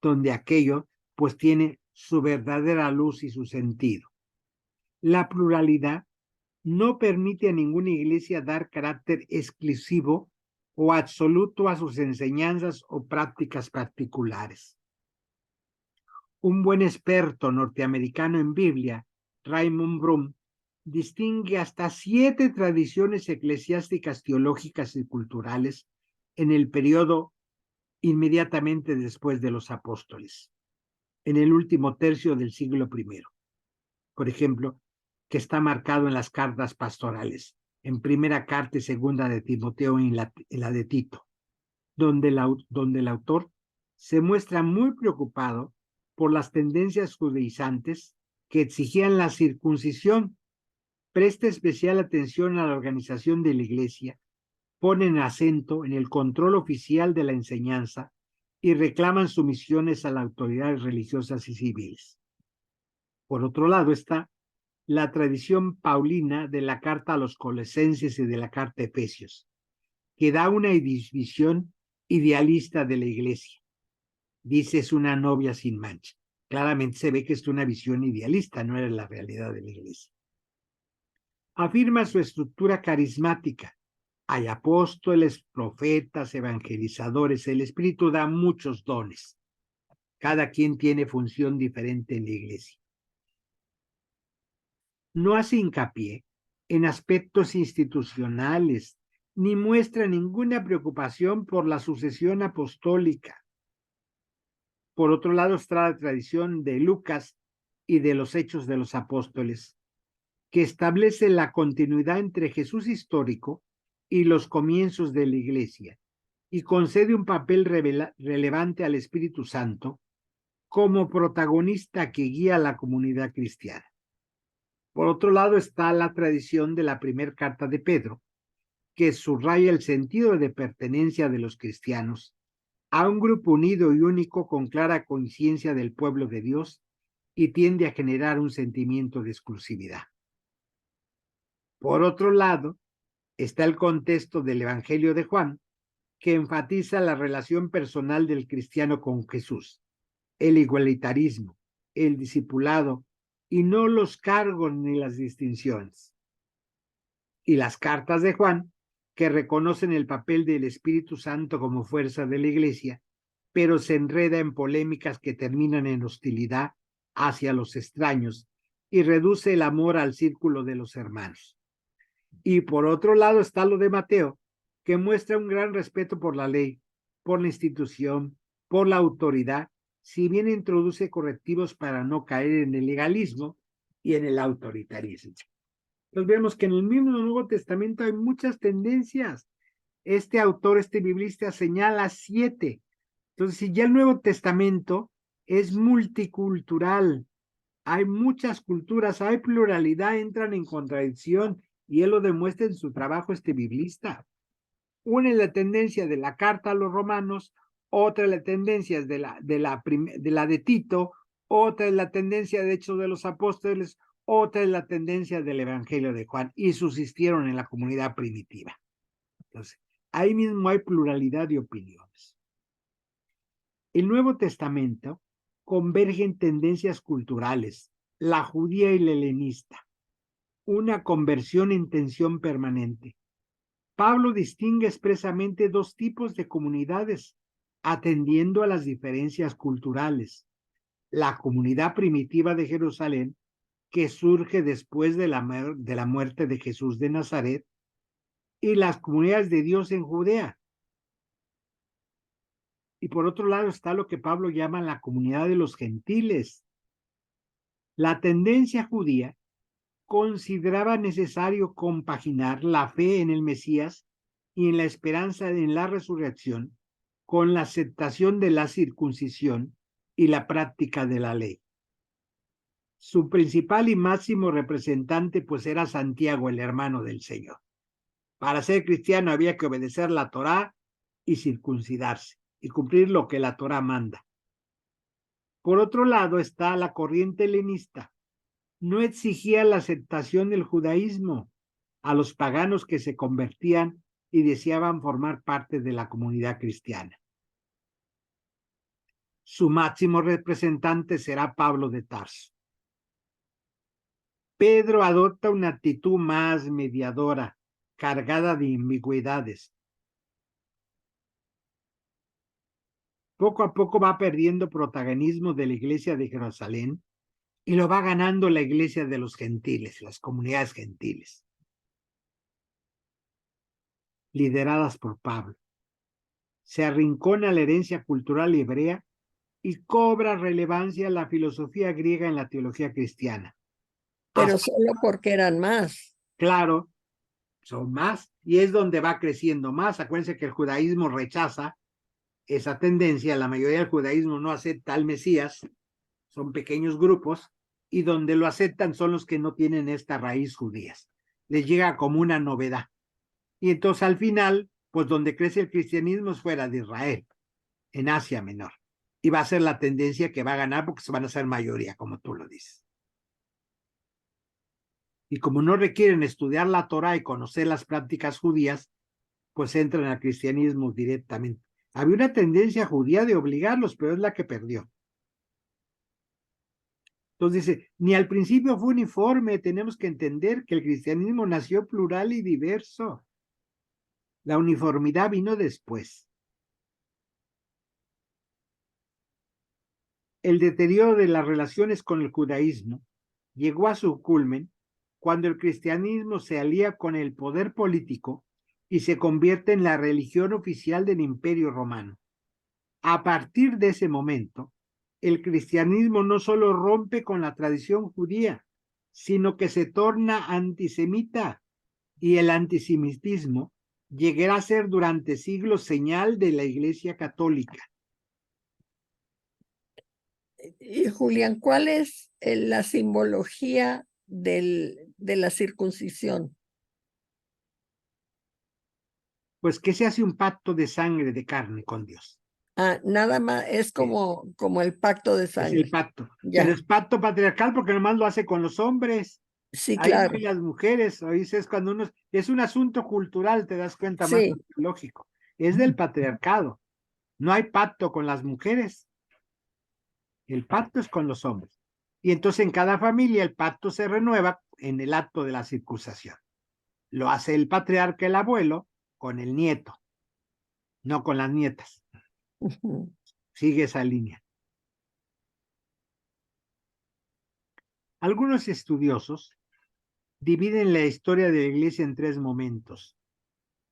donde aquello pues tiene su verdadera luz y su sentido. La pluralidad no permite a ninguna iglesia dar carácter exclusivo o absoluto a sus enseñanzas o prácticas particulares. Un buen experto norteamericano en Biblia, Raymond Broom, distingue hasta 7 tradiciones eclesiásticas, teológicas y culturales en el periodo inmediatamente después de los apóstoles, en el último tercio del siglo I. Por ejemplo, que está marcado en las cartas pastorales, en primera carta y segunda de Timoteo y en la de Tito, donde el autor se muestra muy preocupado por las tendencias judaizantes que exigían la circuncisión. Presta especial atención a la organización de la iglesia, ponen acento en el control oficial de la enseñanza y reclaman sumisiones a las autoridades religiosas y civiles. Por otro lado está la tradición paulina de la carta a los Colosenses y de la carta a Efesios, que da una visión idealista de la iglesia. Dice, es una novia sin mancha. Claramente se ve que es una visión idealista, no era la realidad de la iglesia. Afirma su estructura carismática. Hay apóstoles, profetas, evangelizadores. El Espíritu da muchos dones. Cada quien tiene función diferente en la iglesia. No hace hincapié en aspectos institucionales, ni muestra ninguna preocupación por la sucesión apostólica. Por otro lado está la tradición de Lucas y de los Hechos de los Apóstoles, que establece la continuidad entre Jesús histórico y los comienzos de la Iglesia, y concede un papel relevante al Espíritu Santo como protagonista que guía a la comunidad cristiana. Por otro lado está la tradición de la primera carta de Pedro, que subraya el sentido de pertenencia de los cristianos a un grupo unido y único con clara conciencia del pueblo de Dios y tiende a generar un sentimiento de exclusividad. Por otro lado, está el contexto del Evangelio de Juan, que enfatiza la relación personal del cristiano con Jesús, el igualitarismo, el discipulado y no los cargos ni las distinciones. Y las cartas de Juan, que reconocen el papel del Espíritu Santo como fuerza de la iglesia, pero se enreda en polémicas que terminan en hostilidad hacia los extraños y reduce el amor al círculo de los hermanos. Y por otro lado está lo de Mateo, que muestra un gran respeto por la ley, por la institución, por la autoridad, si bien introduce correctivos para no caer en el legalismo y en el autoritarismo. Entonces vemos que en el mismo Nuevo Testamento hay muchas tendencias. Este autor, este biblista, señala 7. Entonces, si ya el Nuevo Testamento es multicultural, hay muchas culturas, hay pluralidad, entran en contradicción, y él lo demuestra en su trabajo, este biblista. Una es la tendencia de la carta a los romanos, otra es la tendencia de la de Tito, otra es la tendencia de Hechos de los Apóstoles, otra es la tendencia del Evangelio de Juan, y subsistieron en la comunidad primitiva. Entonces, ahí mismo hay pluralidad de opiniones. El Nuevo Testamento convergen tendencias culturales, la judía y la helenista, una conversión en tensión permanente. Pablo distingue expresamente dos tipos de comunidades, atendiendo a las diferencias culturales. La comunidad primitiva de Jerusalén, que surge después de la muerte de Jesús de Nazaret, y las comunidades de Dios en Judea. Y por otro lado está lo que Pablo llama la comunidad de los gentiles. La tendencia judía consideraba necesario compaginar la fe en el Mesías y en la esperanza en la resurrección con la aceptación de la circuncisión y la práctica de la ley. Su principal y máximo representante pues era Santiago, el hermano del Señor. Para ser cristiano había que obedecer la Torá y circuncidarse y cumplir lo que la Torá manda. Por otro lado está la corriente helenista. No exigía la aceptación del judaísmo a los paganos que se convertían y deseaban formar parte de la comunidad cristiana. Su máximo representante será Pablo de Tarso. Pedro adopta una actitud más mediadora, cargada de ambigüedades. Poco a poco va perdiendo protagonismo de la iglesia de Jerusalén y lo va ganando la iglesia de los gentiles, las comunidades gentiles, lideradas por Pablo. Se arrincona la herencia cultural hebrea y cobra relevancia la filosofía griega en la teología cristiana. Pero solo porque eran más. Claro, son más, y es donde va creciendo más. Acuérdense que el judaísmo rechaza esa tendencia, la mayoría del judaísmo no acepta al Mesías, son pequeños grupos, y donde lo aceptan son los que no tienen esta raíz judías. Les llega como una novedad. Y entonces al final, pues donde crece el cristianismo es fuera de Israel, en Asia Menor. Y va a ser la tendencia que va a ganar porque se van a hacer mayoría, como tú lo dices. Y como no requieren estudiar la Torá y conocer las prácticas judías, pues entran al cristianismo directamente. Había una tendencia judía de obligarlos, pero es la que perdió. Entonces dice, ni al principio fue uniforme, tenemos que entender que el cristianismo nació plural y diverso. La uniformidad vino después. El deterioro de las relaciones con el judaísmo llegó a su culmen cuando el cristianismo se alía con el poder político y se convierte en la religión oficial del Imperio Romano. A partir de ese momento, el cristianismo no solo rompe con la tradición judía, sino que se torna antisemita, y el antisemitismo llegará a ser durante siglos señal de la Iglesia Católica. Y Julián, ¿cuál es la simbología de la circuncisión? Pues que se hace un pacto de sangre, de carne con Dios. Ah, nada más, es como el pacto de Es sangre. el pacto. Ya. Pero es pacto patriarcal porque nomás lo hace con los hombres. Sí, Ahí claro. no hay las mujeres. Ahí es cuando uno. Es un asunto cultural, te das cuenta, Sí. más lógico. Es del patriarcado. No hay pacto con las mujeres. El pacto es con los hombres. Y entonces en cada familia el pacto se renueva en el acto de la circuncisión. Lo hace el patriarca, el abuelo, con el nieto, no con las nietas. Ujú. Sigue esa línea. Algunos estudiosos dividen la historia de la iglesia en tres momentos.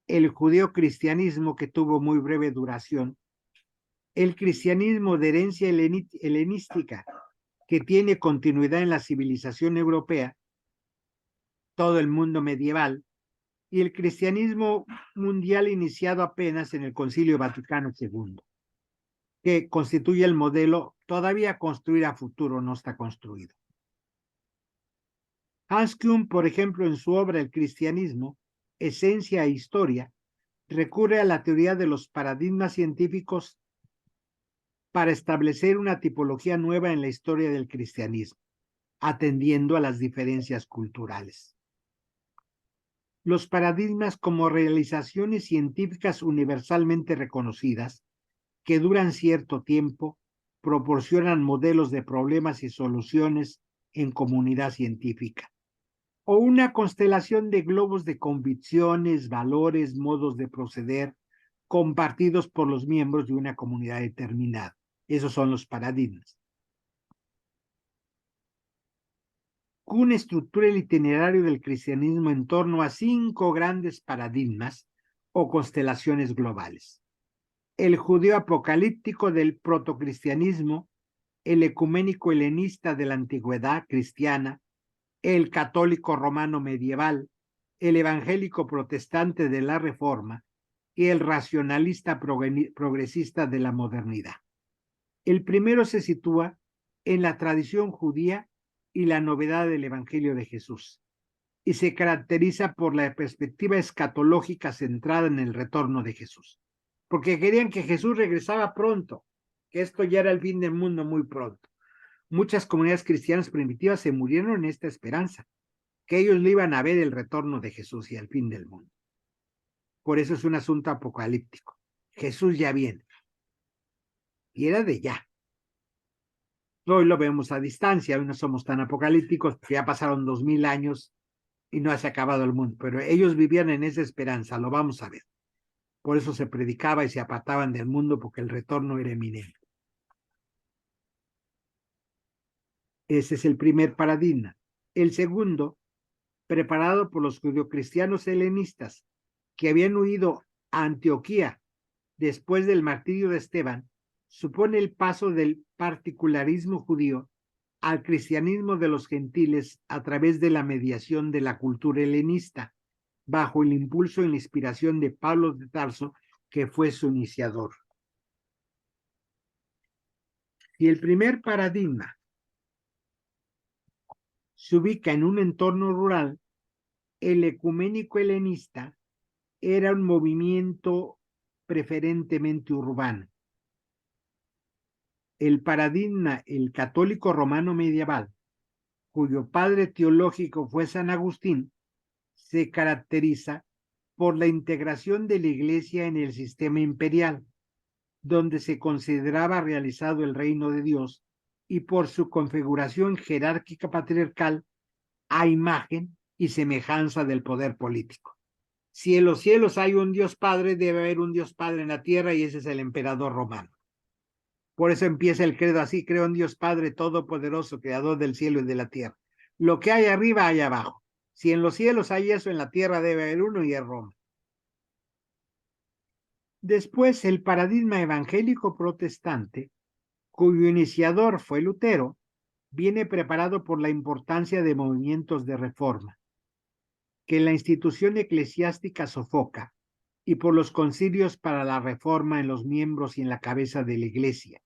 El judeo-cristianismo, que tuvo muy breve duración. El cristianismo de herencia helenística, que tiene continuidad en la civilización europea, todo el mundo medieval, y el cristianismo mundial iniciado apenas en el Concilio Vaticano II, que constituye el modelo todavía a construir a futuro, no está construido. Hans Kuhn, por ejemplo, en su obra El cristianismo, esencia e historia, recurre a la teoría de los paradigmas científicos para establecer una tipología nueva en la historia del cristianismo, atendiendo a las diferencias culturales. Los paradigmas como realizaciones científicas universalmente reconocidas, que duran cierto tiempo, proporcionan modelos de problemas y soluciones en comunidad científica, o una constelación de globos de convicciones, valores, modos de proceder compartidos por los miembros de una comunidad determinada. Esos son los paradigmas. Kuhn estructura el itinerario del cristianismo en torno a 5 grandes paradigmas o constelaciones globales: el judío apocalíptico del protocristianismo, el ecuménico helenista de la antigüedad cristiana, el católico romano medieval, el evangélico protestante de la Reforma y el racionalista progresista de la modernidad. El primero se sitúa en la tradición judía y la novedad del Evangelio de Jesús, y se caracteriza por la perspectiva escatológica centrada en el retorno de Jesús, porque querían que Jesús regresaba pronto, que esto ya era el fin del mundo muy pronto. Muchas comunidades cristianas primitivas se murieron en esta esperanza, que ellos le iban a ver el retorno de Jesús y el fin del mundo. Por eso es un asunto apocalíptico. Jesús ya viene. Y era de ya. Hoy lo vemos a distancia, hoy no somos tan apocalípticos, porque ya pasaron 2000 años y no se ha acabado el mundo, pero ellos vivían en esa esperanza, lo vamos a ver. Por eso se predicaba y se apartaban del mundo, porque el retorno era eminente. Ese es el primer paradigma. El segundo, preparado por los judeocristianos helenistas, que habían huido a Antioquía después del martirio de Esteban, supone el paso del particularismo judío al cristianismo de los gentiles a través de la mediación de la cultura helenista, bajo el impulso y la inspiración de Pablo de Tarso, que fue su iniciador. Y el primer paradigma se ubica en un entorno rural, el ecuménico helenista era un movimiento preferentemente urbano. El paradigma, el católico romano medieval, cuyo padre teológico fue San Agustín, se caracteriza por la integración de la Iglesia en el sistema imperial, donde se consideraba realizado el reino de Dios, y por su configuración jerárquica patriarcal a imagen y semejanza del poder político. Si en los cielos hay un Dios Padre, debe haber un Dios Padre en la tierra, y ese es el emperador romano. Por eso empieza el credo así: creo en Dios Padre Todopoderoso, creador del cielo y de la tierra. Lo que hay arriba, hay abajo. Si en los cielos hay eso, en la tierra debe haber uno, y es Roma. Después, el paradigma evangélico protestante, cuyo iniciador fue Lutero, viene preparado por la importancia de movimientos de reforma, que la institución eclesiástica sofoca, y por los concilios para la reforma en los miembros y en la cabeza de la Iglesia,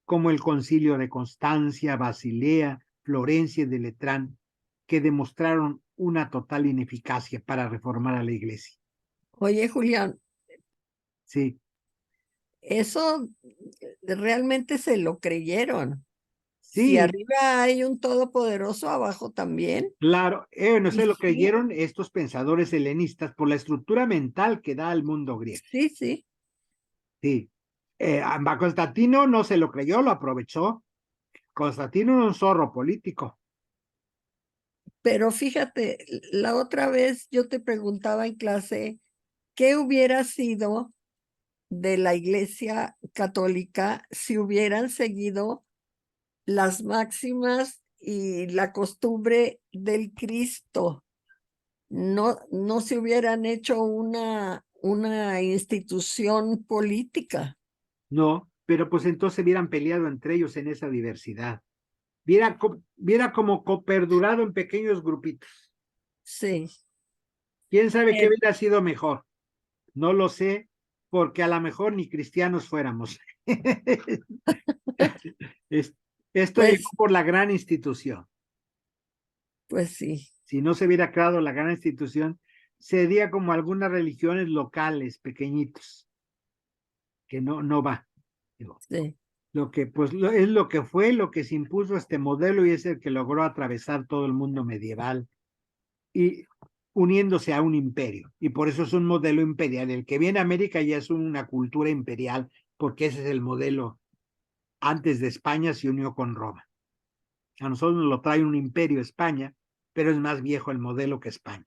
como el concilio de Constancia, Basilea, Florencia y de Letrán, que demostraron una total ineficacia para reformar a la Iglesia. Oye, Julián, Sí, eso realmente se lo creyeron. Si sí, arriba hay un todopoderoso, abajo también. claro, no Y se lo sí, creyeron estos pensadores helenistas por la estructura mental que da al mundo griego. sí, sí. Sí, a Constantino no se lo creyó, lo aprovechó. Constantino era un zorro político. Pero fíjate, la otra vez yo te preguntaba en clase, ¿qué hubiera sido de la Iglesia Católica si hubieran seguido las máximas y la costumbre del Cristo? No se hubieran hecho una institución política. No, pero pues entonces hubieran peleado entre ellos en esa diversidad. Viera como coperdurado en pequeños grupitos. Sí. ¿Quién sabe qué Eh, hubiera sido mejor? No lo sé, porque a lo mejor ni cristianos fuéramos. Esto llegó Pues, por la gran institución. pues sí, Si no se hubiera creado la gran institución, sería como algunas religiones locales, pequeñitos, que no va. Digo, sí. lo que pues es lo que fue, lo que se impuso este modelo, y es el que logró atravesar todo el mundo medieval y uniéndose a un imperio. Y por eso es un modelo imperial. El que viene a América ya es una cultura imperial, porque ese es el modelo. Antes de España se unió con Roma. A nosotros nos lo trae un imperio España, pero es más viejo el modelo que España.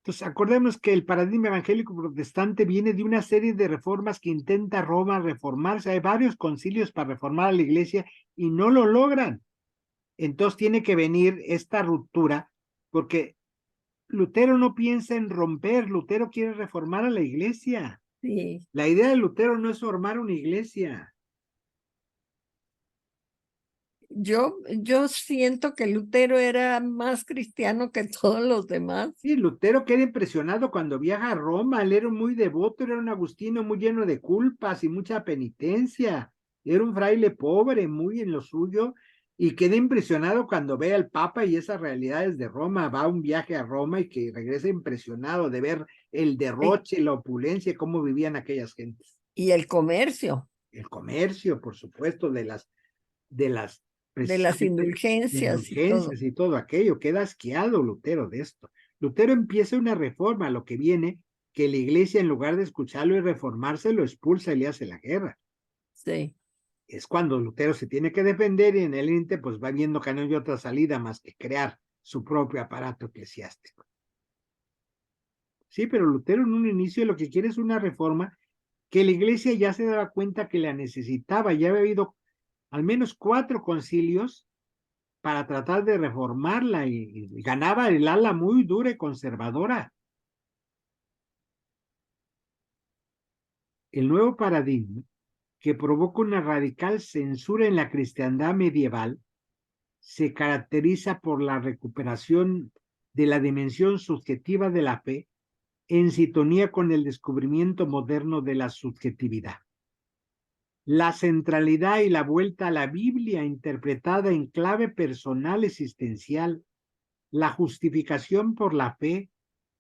Entonces, acordemos que el paradigma evangélico protestante viene de una serie de reformas que intenta Roma reformarse. Hay varios concilios para reformar a la iglesia y no lo logran. Entonces tiene que venir esta ruptura, porque Lutero no piensa en romper, Lutero quiere reformar a la iglesia. Sí. La idea de Lutero no es formar una iglesia. Yo siento que Lutero era más cristiano que todos los demás. Sí, Lutero queda impresionado cuando viaja a Roma. Él era muy devoto, era un agustino muy lleno de culpas y mucha penitencia. Era un fraile pobre, muy en lo suyo, y queda impresionado cuando ve al Papa y esas realidades de Roma. Va a un viaje a Roma y que regresa impresionado de ver el derroche, la opulencia, cómo vivían aquellas gentes. Y el comercio. El comercio, por supuesto, de las indulgencias y todo aquello. Queda asqueado Lutero de esto. Lutero empieza una reforma, lo que viene, que la iglesia en lugar de escucharlo y reformarse, lo expulsa y le hace la guerra. Sí. Es cuando Lutero se tiene que defender y en el ínte pues va viendo que no hay otra salida más que crear su propio aparato eclesiástico. Sí, pero Lutero en un inicio lo que quiere es una reforma que la iglesia ya se daba cuenta que la necesitaba. Ya había habido al menos 4 concilios para tratar de reformarla y ganaba el ala muy dura y conservadora. El nuevo paradigma, que provoca una radical censura en la cristiandad medieval, se caracteriza por la recuperación de la dimensión subjetiva de la fe en sintonía con el descubrimiento moderno de la subjetividad. La centralidad y la vuelta a la Biblia interpretada en clave personal existencial, la justificación por la fe,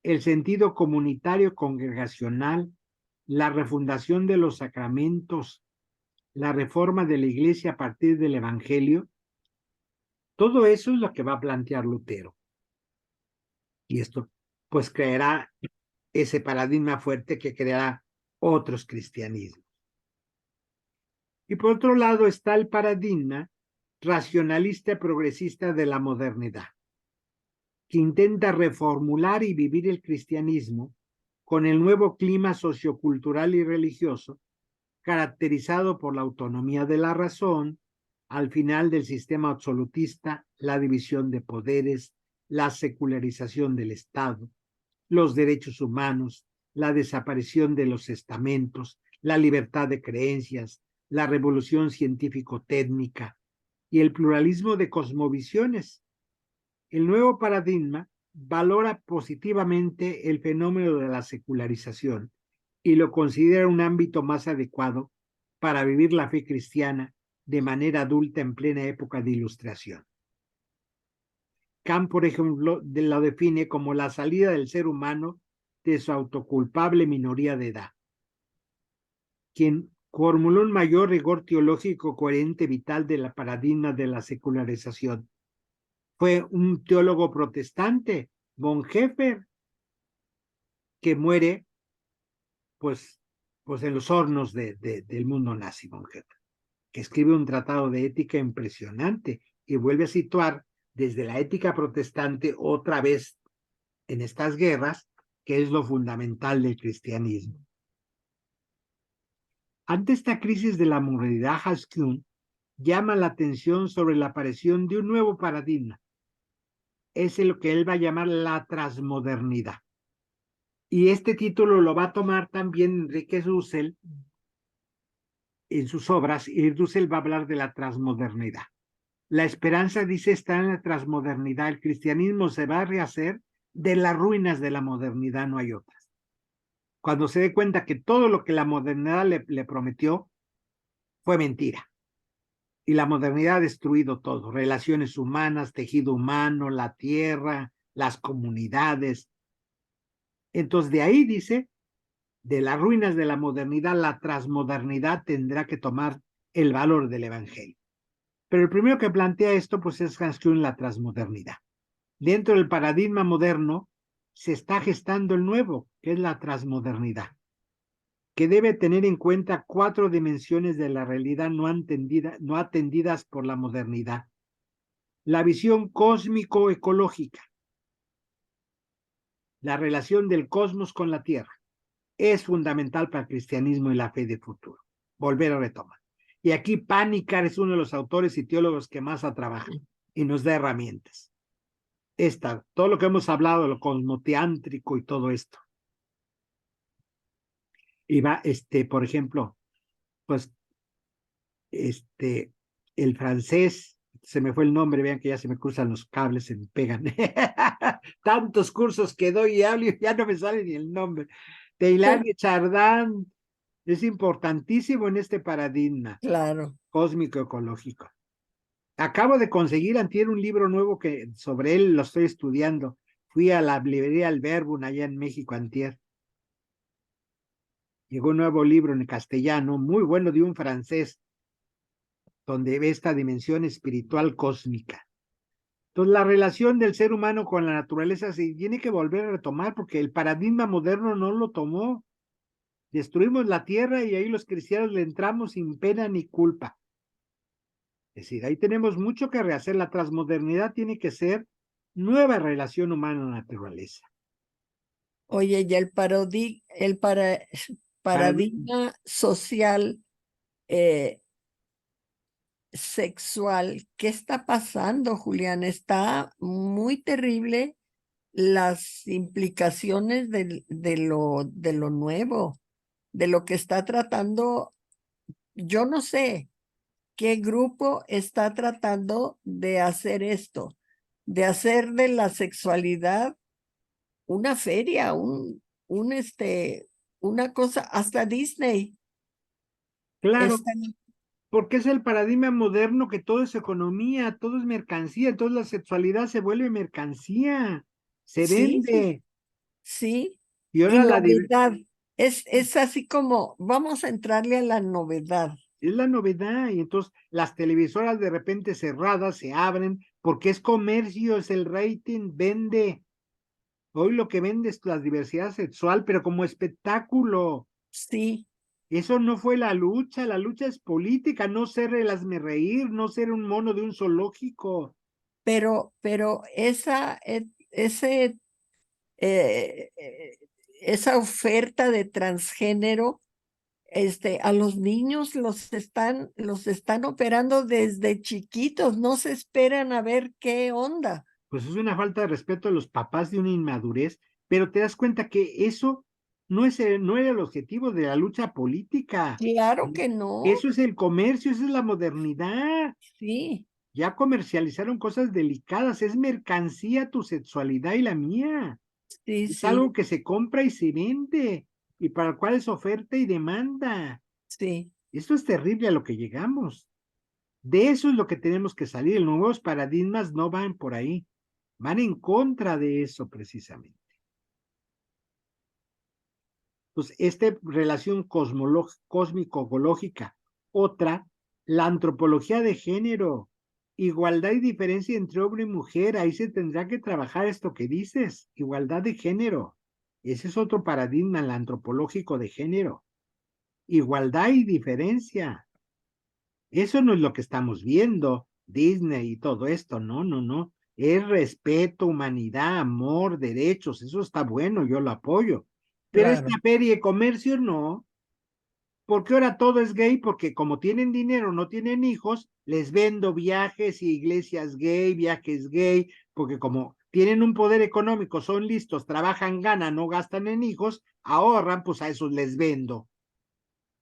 el sentido comunitario congregacional, la refundación de los sacramentos, la reforma de la iglesia a partir del Evangelio, todo eso es lo que va a plantear Lutero. Y esto pues creará ese paradigma fuerte que creará otros cristianismos. Y por otro lado está el paradigma racionalista progresista de la modernidad, que intenta reformular y vivir el cristianismo con el nuevo clima sociocultural y religioso, caracterizado por la autonomía de la razón, al final del sistema absolutista, la división de poderes, la secularización del Estado, los derechos humanos, la desaparición de los estamentos, la libertad de creencias, la revolución científico-técnica y el pluralismo de cosmovisiones. El nuevo paradigma valora positivamente el fenómeno de la secularización y lo considera un ámbito más adecuado para vivir la fe cristiana de manera adulta en plena época de Ilustración. Kant, por ejemplo, lo define como la salida del ser humano de su autoculpable minoría de edad. Quien formuló un mayor rigor teológico coherente vital de la paradigma de la secularización fue un teólogo protestante, Bonhoeffer, que muere pues en los hornos del mundo nazi, Bonhoeffer, que escribe un tratado de ética impresionante y vuelve a situar desde la ética protestante otra vez en estas guerras, que es lo fundamental del cristianismo. Ante esta crisis de la moralidad, Haskell llama la atención sobre la aparición de un nuevo paradigma. Es lo que él va a llamar la transmodernidad. Y este título lo va a tomar también Enrique Dussel en sus obras, y Dussel va a hablar de la transmodernidad. La esperanza, dice, está en la transmodernidad. El cristianismo se va a rehacer de las ruinas de la modernidad, no hay otras. Cuando se dé cuenta que todo lo que la modernidad le prometió fue mentira. Y la modernidad ha destruido todo, relaciones humanas, tejido humano, la tierra, las comunidades. Entonces, de ahí dice, de las ruinas de la modernidad, la transmodernidad tendrá que tomar el valor del evangelio. Pero el primero que plantea esto, pues es Hans Küng, la transmodernidad. Dentro del paradigma moderno se está gestando el nuevo, que es la transmodernidad. que debe tener en cuenta 4 dimensiones de la realidad no atendidas por la modernidad. La visión cósmico-ecológica, la relación del cosmos con la Tierra, es fundamental para el cristianismo y la fe de futuro. Volver a retomar. Y aquí Panikkar es uno de los autores y teólogos que más ha trabajado y nos da herramientas. Todo lo que hemos hablado, lo cosmoteántrico y todo esto. Y va, por ejemplo, pues, el francés, se me fue el nombre, vean que ya se me cruzan los cables, se me pegan. Tantos cursos que doy y hablo y ya no me sale ni el nombre. Teilhard de Chardin es importantísimo en este paradigma Claro. cósmico-ecológico. Acabo de conseguir antier un libro nuevo que sobre él lo estoy estudiando. Fui a la librería Alberbun allá en México antier. Llegó un nuevo libro en castellano, muy bueno, de un francés, donde ve esta dimensión espiritual cósmica. Entonces, la relación del ser humano con la naturaleza se tiene que volver a retomar porque el paradigma moderno no lo tomó. Destruimos la tierra y ahí los cristianos le entramos sin pena ni culpa. Es decir, ahí tenemos mucho que rehacer. La transmodernidad tiene que ser nueva relación humana-naturaleza. Oye, y el paradigma social sexual, ¿qué está pasando, Julián? Está muy terrible las implicaciones de lo nuevo, de lo que está tratando. Yo no sé qué grupo está tratando de hacer esto, de hacer de la sexualidad una feria, una cosa, hasta Disney. Claro, Está, porque es el paradigma moderno que todo es economía, todo es mercancía, entonces la sexualidad se vuelve mercancía, se sí, vende. sí, Y y ahora novedad. Es así como, vamos a entrarle a la novedad. es la novedad, y entonces las televisoras de repente cerradas se abren porque es comercio, es el rating, vende. Hoy lo que vende es la diversidad sexual, pero como espectáculo. Sí, Eso no fue la lucha es política, no ser el hazmerreír, no ser un mono de un zoológico. pero eh, eh, esa oferta de transgénero, a los niños los están operando desde chiquitos, no se esperan a ver qué onda. Pues es una falta de respeto a los papás de una inmadurez, pero te das cuenta que eso no era el objetivo de la lucha política. Claro que no, Eso es el comercio, esa es la modernidad. sí, Ya comercializaron cosas delicadas, es mercancía tu sexualidad y la mía. sí, Es sí, algo que se compra y se vende y para el cual es oferta y demanda. sí, Esto es terrible a lo que llegamos. De eso es lo que tenemos que salir. Los nuevos paradigmas no van por ahí, van en contra de eso precisamente. Entonces, esta relación cósmico-ecológica. Otra, la antropología de género, igualdad y diferencia entre hombre y mujer. Ahí se tendrá que trabajar esto que dices, igualdad de género. Ese es otro paradigma, el antropológico de género. Igualdad y diferencia. Eso no es lo que estamos viendo, Disney y todo esto, no, no, no. Es respeto, humanidad, amor, derechos, eso está bueno, yo lo apoyo. Pero claro, esta feria de comercio no, porque ahora todo es gay, porque como tienen dinero, no tienen hijos, les vendo viajes y iglesias gay, viajes gay, porque como tienen un poder económico, son listos, trabajan, ganan, no gastan en hijos, ahorran, pues a esos les vendo.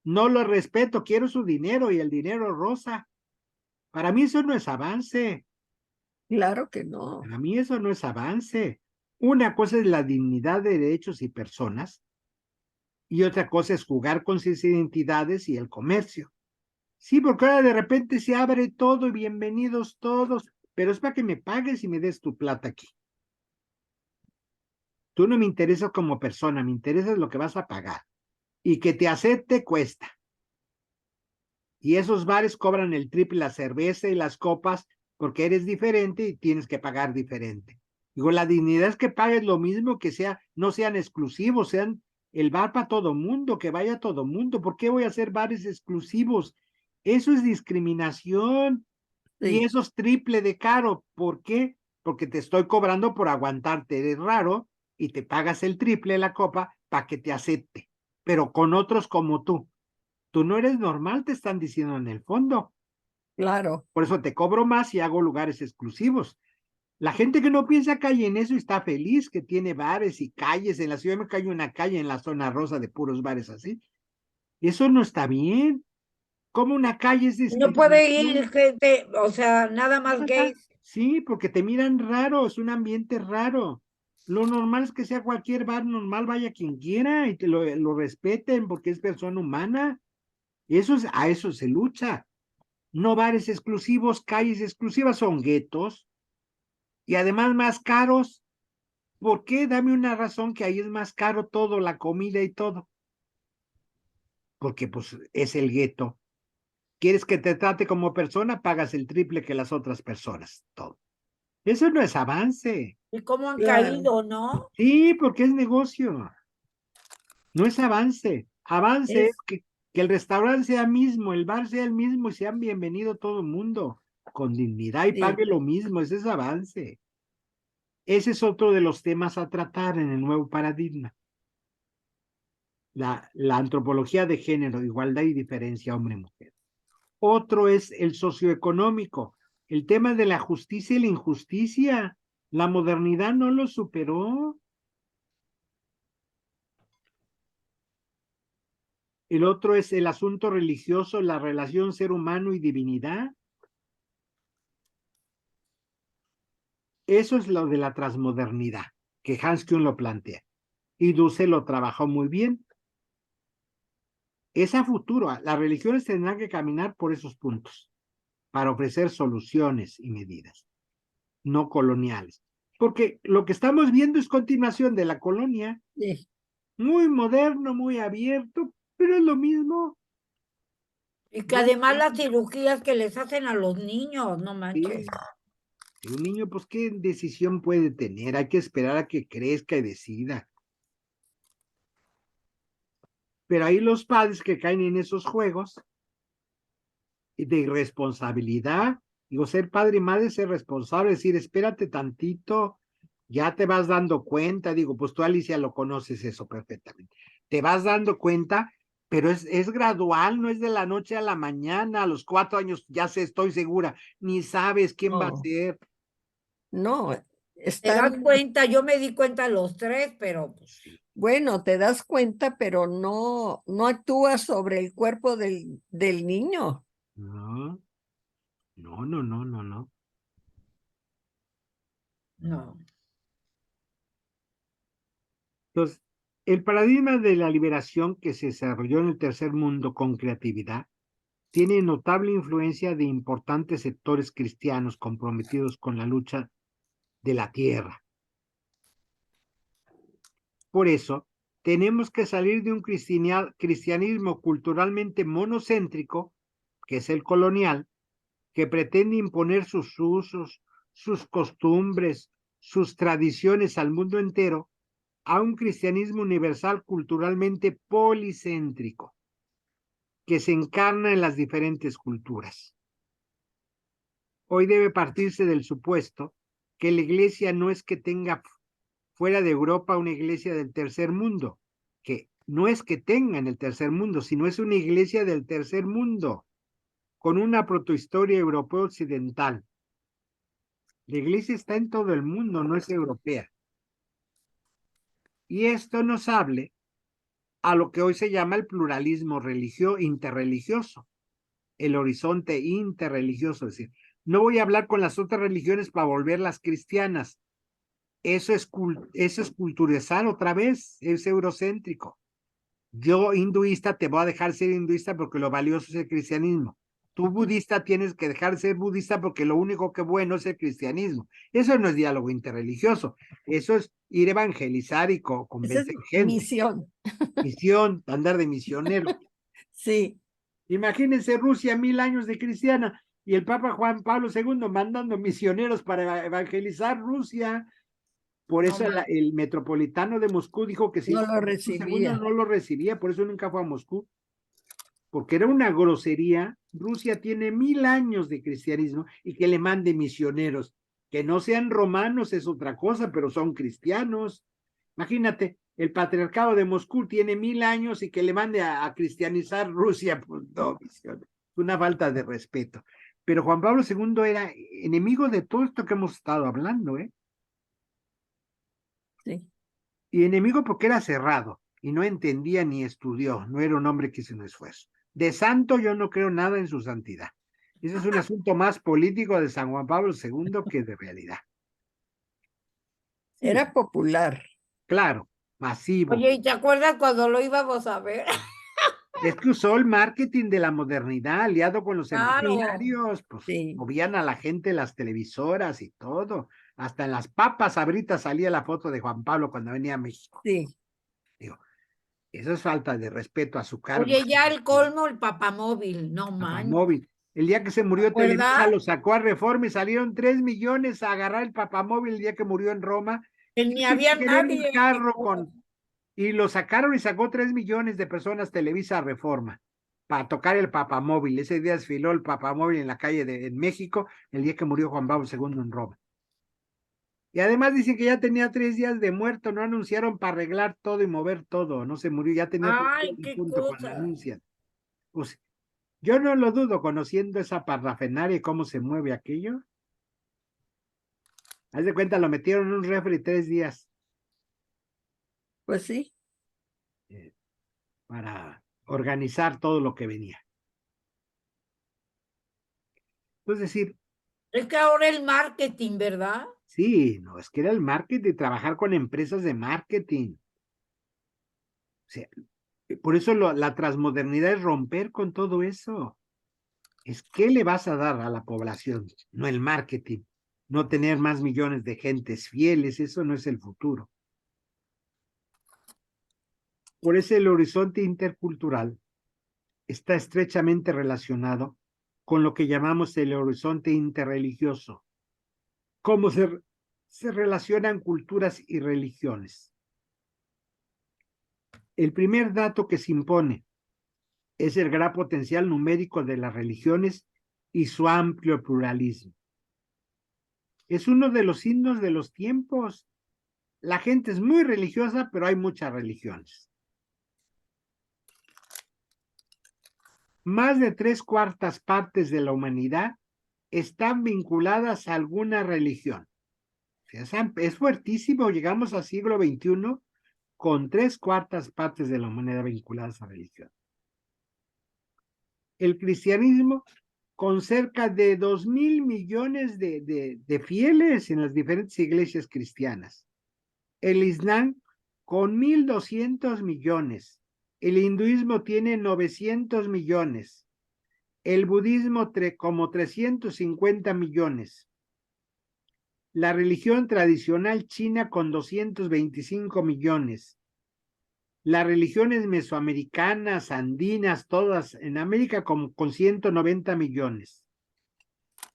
No lo respeto, quiero su dinero y el dinero rosa. Para mí eso no es avance. claro que no, Para mí eso no es avance. Una cosa es la dignidad de derechos y personas y otra cosa es jugar con sus identidades y el comercio. Sí, porque ahora de repente se abre todo y bienvenidos todos, pero es para que me pagues y me des tu plata aquí. Tú no me interesas como persona, me interesa lo que vas a pagar. Y que te acepte cuesta. Y esos bares cobran el triple la cerveza y las copas porque eres diferente y tienes que pagar diferente. Digo, la dignidad es que pagues lo mismo, que no sean exclusivos, sean el bar para todo mundo, que vaya todo mundo. ¿Por qué voy a hacer bares exclusivos? Eso es discriminación. Y Sí, eso es triple de caro. ¿Por qué? Porque te estoy cobrando por aguantarte. Eres raro y te pagas el triple de la copa para que te acepte. Pero con otros como tú. Tú no eres normal, te están diciendo en el fondo. claro. Por eso te cobro más y hago lugares exclusivos. La gente que no piensa calle en eso está feliz, que tiene bares y calles. En la ciudad me cae una calle en la zona rosa de puros bares así. Eso no está bien. ¿Cómo una calle es No puede ir discriminación? gente, o sea, nada más gays. Sí, porque te miran raro, es un ambiente raro. Lo normal es que sea cualquier bar normal, vaya quien quiera y te lo respeten porque es persona humana. A eso se lucha. No bares exclusivos, calles exclusivas, son guetos y además más caros. ¿Por qué? Dame una razón que ahí es más caro todo, la comida y todo. Porque pues es el gueto. ¿Quieres que te trate como persona? Pagas el triple que las otras personas, todo. Eso no es avance. ¿Y cómo han Claro. caído, no? Sí, porque es negocio. No es avance. Avance es Es, que el restaurante sea mismo, el bar sea el mismo y sean bienvenido todo el mundo con dignidad y Sí, pague lo mismo. Ese es avance. Ese es otro de los temas a tratar en el nuevo paradigma. La antropología de género, igualdad y diferencia hombre-mujer. Otro es el socioeconómico, el tema de la justicia y la injusticia. La modernidad no lo superó. El otro es el asunto religioso, la relación ser humano y divinidad. Eso es lo de la transmodernidad, que Hans Kuhn lo plantea. Y Dussel lo trabajó muy bien. Es a futuro. Las religiones tendrán que caminar por esos puntos para ofrecer soluciones y medidas, no coloniales. Porque lo que estamos viendo es continuación de la colonia, sí. muy moderno, muy abierto, pero es lo mismo. y que No, además las cirugías que les hacen a los niños, no manches. sí. Un niño, pues, ¿qué decisión puede tener? Hay que esperar a que crezca y decida. Pero ahí los padres que caen en esos juegos de irresponsabilidad, digo, ser padre y madre es ser responsable, decir, espérate tantito, ya te vas dando cuenta, digo, pues tú Alicia lo conoces eso perfectamente, te vas dando cuenta, pero es gradual, no es de la noche a la mañana, a los 4 años ya sé, estoy segura, ni sabes quién va a No, ser. no. Te das Están, cuenta, yo me di cuenta a los 3, pero pues, bueno, te das cuenta, pero no actúas sobre el cuerpo del niño. No, no, no, no, no, no. no. Entonces, el paradigma de la liberación que se desarrolló en el tercer mundo con creatividad tiene notable influencia de importantes sectores cristianos comprometidos con la lucha de la tierra. Por eso, tenemos que salir de un cristianismo culturalmente monocéntrico, que es el colonial, que pretende imponer sus usos, sus costumbres, sus tradiciones al mundo entero, a un cristianismo universal culturalmente policéntrico, que se encarna en las diferentes culturas. Hoy debe partirse del supuesto que la iglesia no es que tenga fuera de Europa una iglesia del tercer mundo, que no es que tenga en el tercer mundo, sino es una iglesia del tercer mundo, con una protohistoria europea occidental. La iglesia está en todo el mundo, no es europea. Y esto nos hable a lo que hoy se llama el pluralismo interreligioso, el horizonte interreligioso, es decir, no voy a hablar con las otras religiones para volverlas cristianas. Eso es culturizar otra vez, es eurocéntrico. Yo hinduista te voy a dejar ser hinduista porque lo valioso es el cristianismo. Tú budista tienes que dejar de ser budista porque lo único que bueno es el cristianismo. Eso no es diálogo interreligioso, eso es ir a evangelizar y Esa es convencer gente. misión. Misión, andar de misionero. Sí, Imagínense Rusia, 1000 años de cristiana y el Papa Juan Pablo II mandando misioneros para evangelizar Rusia. Por No eso manches. el metropolitano de Moscú dijo que si No Juan lo Pablo II recibía. no lo recibía, por eso nunca fue a Moscú, porque era una grosería. Rusia tiene 1000 años de cristianismo y que le mande misioneros, que no sean romanos es otra cosa, pero son cristianos. Imagínate, el patriarcado de Moscú tiene 1000 años y que le mande a cristianizar Rusia, pues no, una falta de respeto. Pero Juan Pablo II era enemigo de todo esto que hemos estado hablando, ¿eh? Sí. Y enemigo porque era cerrado y no entendía ni estudió, no era un hombre que hizo un esfuerzo. De santo yo no creo nada en su santidad. Ese es un asunto más político de San Juan Pablo II que de realidad. Sí, Era popular. claro, masivo. Oye, ¿y te acuerdas cuando lo íbamos a ver? Es que usó el marketing de la modernidad, aliado con los Claro. empresarios, pues Sí. movían a la gente las televisoras y todo. Hasta en las papas sabritas salía la foto de Juan Pablo cuando venía a México. Sí. Digo, eso es falta de respeto a su cargo. Oye, ya el colmo, el papamóvil, no manches. Papamóvil. El día que se murió Televisa ¿Verdad? lo sacó a Reforma y salieron 3 millones a agarrar el papamóvil el día que murió en Roma. Que ni Sin había querer un nadie. carro y lo sacaron y sacó 3 millones de personas Televisa a Reforma para tocar el papamóvil. Ese día desfiló el papamóvil en la calle en México el día que murió Juan Pablo II en Roma. Y además dicen que ya tenía 3 días de muerto, no anunciaron para arreglar todo y mover todo, no se murió, ya tenía 3 días Ay, de qué punto cuando cosa. anuncian. Pues yo no lo dudo, conociendo esa parrafenaria y cómo se mueve aquello. Haz de cuenta, lo metieron en un refri 3 días Pues sí. para organizar todo lo que venía. Es decir, Es que ahora el marketing, ¿verdad? sí, no, es que era el marketing, trabajar con empresas de marketing. O sea, por eso la transmodernidad es romper con todo eso. Es qué le vas a dar a la población, no el marketing, no tener más millones de gentes fieles, eso no es el futuro. Por eso el horizonte intercultural está estrechamente relacionado con lo que llamamos el horizonte interreligioso, cómo se relacionan culturas y religiones. El primer dato que se impone es el gran potencial numérico de las religiones y su amplio pluralismo. Es uno de los signos de los tiempos. La gente es muy religiosa, pero hay muchas religiones. Más de 3/4 partes de la humanidad están vinculadas a alguna religión. Es fuertísimo, llegamos al siglo XXI con 3/4 partes de la humanidad vinculadas a religión. El cristianismo con cerca de 2,000 millones de fieles en las diferentes iglesias cristianas. El Islam con 1,200 millones. El hinduismo tiene 900 millones. El budismo como 350 millones. La religión tradicional china con 225 millones. Las religiones mesoamericanas, andinas, todas en América con 190 millones.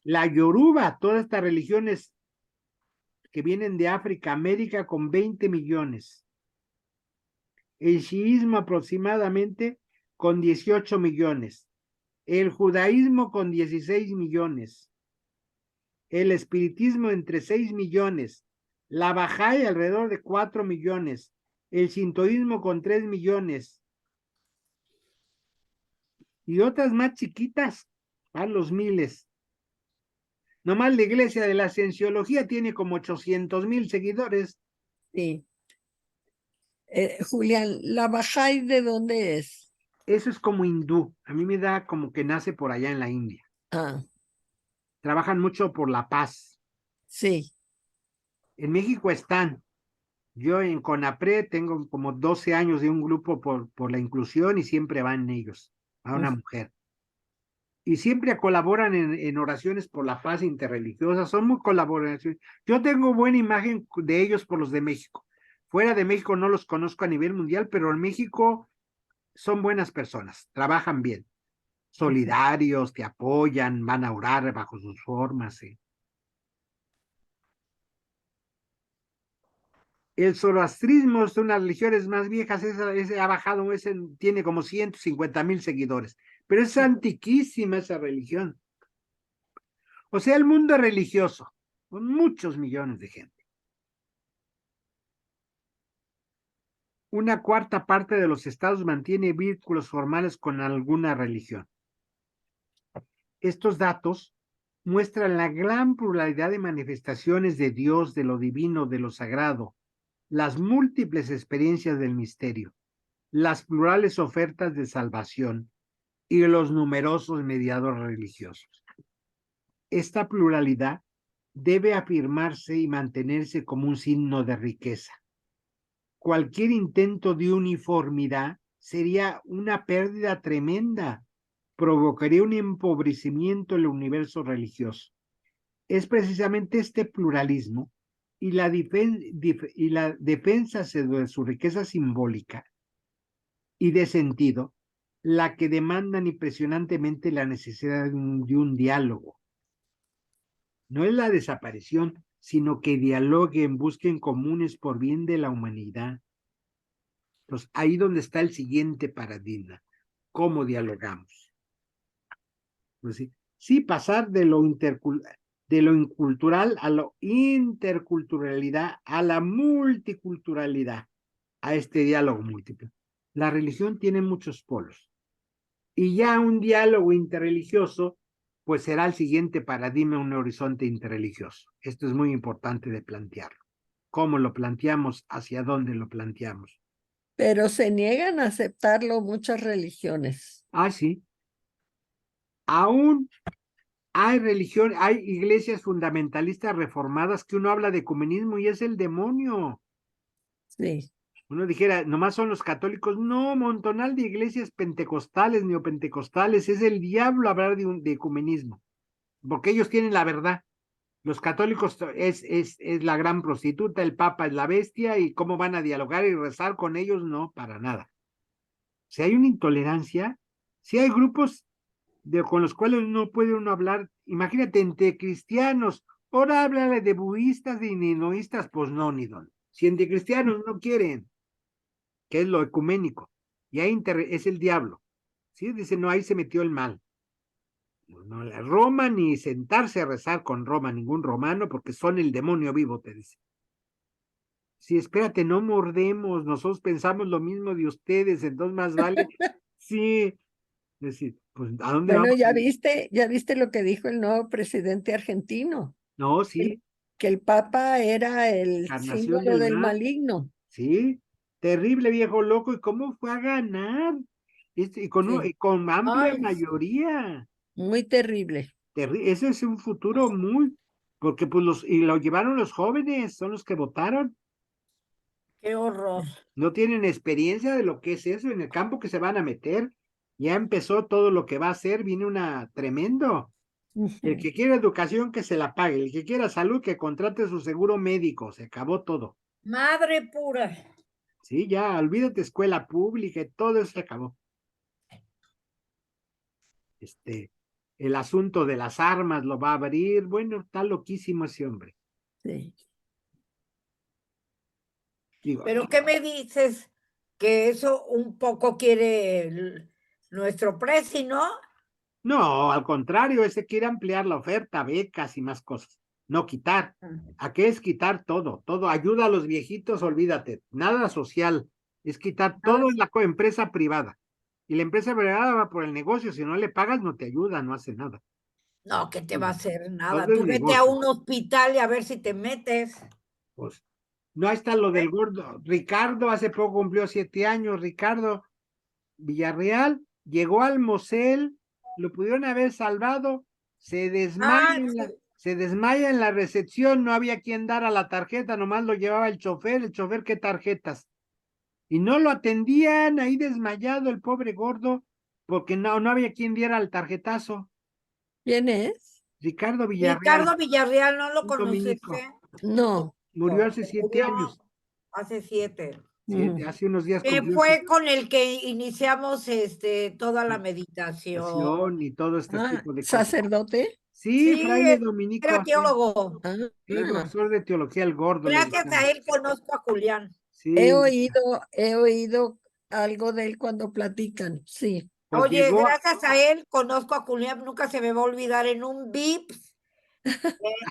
La Yoruba, todas estas religiones que vienen de África, América con 20 millones. El shiismo aproximadamente con 18 millones. El judaísmo con 16 millones. El espiritismo entre 6 millones. La Bahá'í alrededor de 4 millones. El sintoísmo con 3 millones. Y otras más chiquitas, a los miles. Nomás la iglesia de la Cienciología tiene como 800,000 seguidores. Sí. Julián, ¿la Bahá'í de dónde es? Eso es como hindú. A mí me da como que nace por allá en la India. Ah, Trabajan mucho por la paz. sí. En México están. Yo en CONAPRED tengo como 12 años de un grupo por la inclusión y siempre van ellos, a una mujer. Y siempre colaboran en oraciones por la paz interreligiosa, son muy colaboraciones. Yo tengo buena imagen de ellos por los de México. Fuera de México no los conozco a nivel mundial, pero en México son buenas personas, trabajan bien, solidarios, te apoyan, van a orar bajo sus formas. El zoroastrismo es una de las religiones más viejas, ese ha bajado, tiene como 150,000 seguidores, pero es antiquísima esa religión. O sea, el mundo es religioso, con muchos millones de gente. Una cuarta parte de los estados mantiene vínculos formales con alguna religión. Estos datos muestran la gran pluralidad de manifestaciones de Dios, de lo divino, de lo sagrado, las múltiples experiencias del misterio, las plurales ofertas de salvación y los numerosos mediadores religiosos. Esta pluralidad debe afirmarse y mantenerse como un signo de riqueza. Cualquier intento de uniformidad sería una pérdida tremenda, provocaría un empobrecimiento en el universo religioso. Es precisamente este pluralismo y la defensa de su riqueza simbólica y de sentido la que demandan impresionantemente la necesidad de un diálogo. No es la desaparición, sino que dialoguen, busquen comunes por bien de la humanidad. Entonces, ahí donde está el siguiente paradigma, ¿cómo dialogamos? Pues sí, pasar de lo incultural a la interculturalidad, a la multiculturalidad, a este diálogo múltiple. La religión tiene muchos polos. Y ya un diálogo interreligioso, pues será el siguiente paradigma, un horizonte interreligioso. Esto es muy importante de plantearlo. ¿Cómo lo planteamos? ¿Hacia dónde lo planteamos? Pero se niegan a aceptarlo muchas religiones. Ah, sí. Aún hay religión, hay iglesias fundamentalistas reformadas que uno habla de ecumenismo y es el demonio. Sí. Uno dijera, nomás son los católicos. No, montonal de iglesias pentecostales, neopentecostales, es el diablo hablar de ecumenismo, porque ellos tienen la verdad. Los católicos es la gran prostituta, el papa es la bestia, y cómo van a dialogar y rezar con ellos, no, para nada. Si hay una intolerancia, si hay grupos con los cuales no puede uno hablar, imagínate, entre cristianos, ahora háblale de budistas y ninoístas, pues no, ni don. Si entre cristianos no quieren, que es lo ecuménico, y ahí es el diablo, ¿sí? Dice, no, ahí se metió el mal. No, Roma ni sentarse a rezar con Roma, ningún romano, porque son el demonio vivo, te dice. Sí, espérate, no mordemos, nosotros pensamos lo mismo de ustedes, entonces más vale, sí, decir, pues, ¿a dónde Bueno, vamos? ya viste lo que dijo el nuevo presidente argentino, No, sí, que el Papa era el encarnación símbolo del del mal, maligno. sí, terrible viejo loco, ¿y cómo fue a ganar? Y Sí. con amplia Ay, mayoría. Muy terrible. Ese es un futuro muy, porque pues y lo llevaron los jóvenes, son los que votaron. qué horror. No tienen experiencia de lo que es eso en el campo que se van a meter. Ya empezó todo lo que va a hacer, viene una tremendo. El que quiera educación que se la pague, el que quiera salud que contrate su seguro médico, se acabó todo. Madre pura. Sí, ya, olvídate escuela pública, todo eso se acabó. El asunto de las armas lo va a abrir, bueno, está loquísimo ese hombre. Sí. Digo, ¿Pero qué me dices? Que eso un poco quiere nuestro presi, ¿no? no, al contrario, ese quiere ampliar la oferta, becas y más cosas, no quitar. ¿A qué es quitar todo? Todo, ayuda a los viejitos, olvídate, nada social, es quitar todo en la empresa privada. Y la empresa privada va por el negocio, si no le pagas no te ayuda, no hace nada. No, que te va a hacer nada. Todo es Tú vete a negocio. un hospital y a ver si te metes. Pues, no, ahí está lo del gordo. Ricardo hace poco cumplió 7 años, Ricardo Villarreal, llegó al Mosel, lo pudieron haber salvado, Ah, se desmaya en la recepción, no había quien dar a la tarjeta, nomás lo llevaba el chofer, ¿qué tarjetas? Y no lo atendían, ahí desmayado el pobre gordo, porque no había quien diera el tarjetazo. ¿Quién es? Ricardo Villarreal, Ricardo Villarreal, ¿no lo un conociste? dominico, No. murió hace 7 Murió años. hace 7. Hace unos días Que cumplió fue con el que iniciamos toda la meditación. meditación y todo este Ah, tipo de cosas. sacerdote. Sí, Sí, fraile dominico. era teólogo. Ah, Sí, profesor de teología, el gordo le Gracias decíamos. a él conozco a Julián. he Sí, oído algo de él cuando platican, sí. pues Oye, llegó, gracias a él conozco a Julián, nunca se me va a olvidar en un VIPS,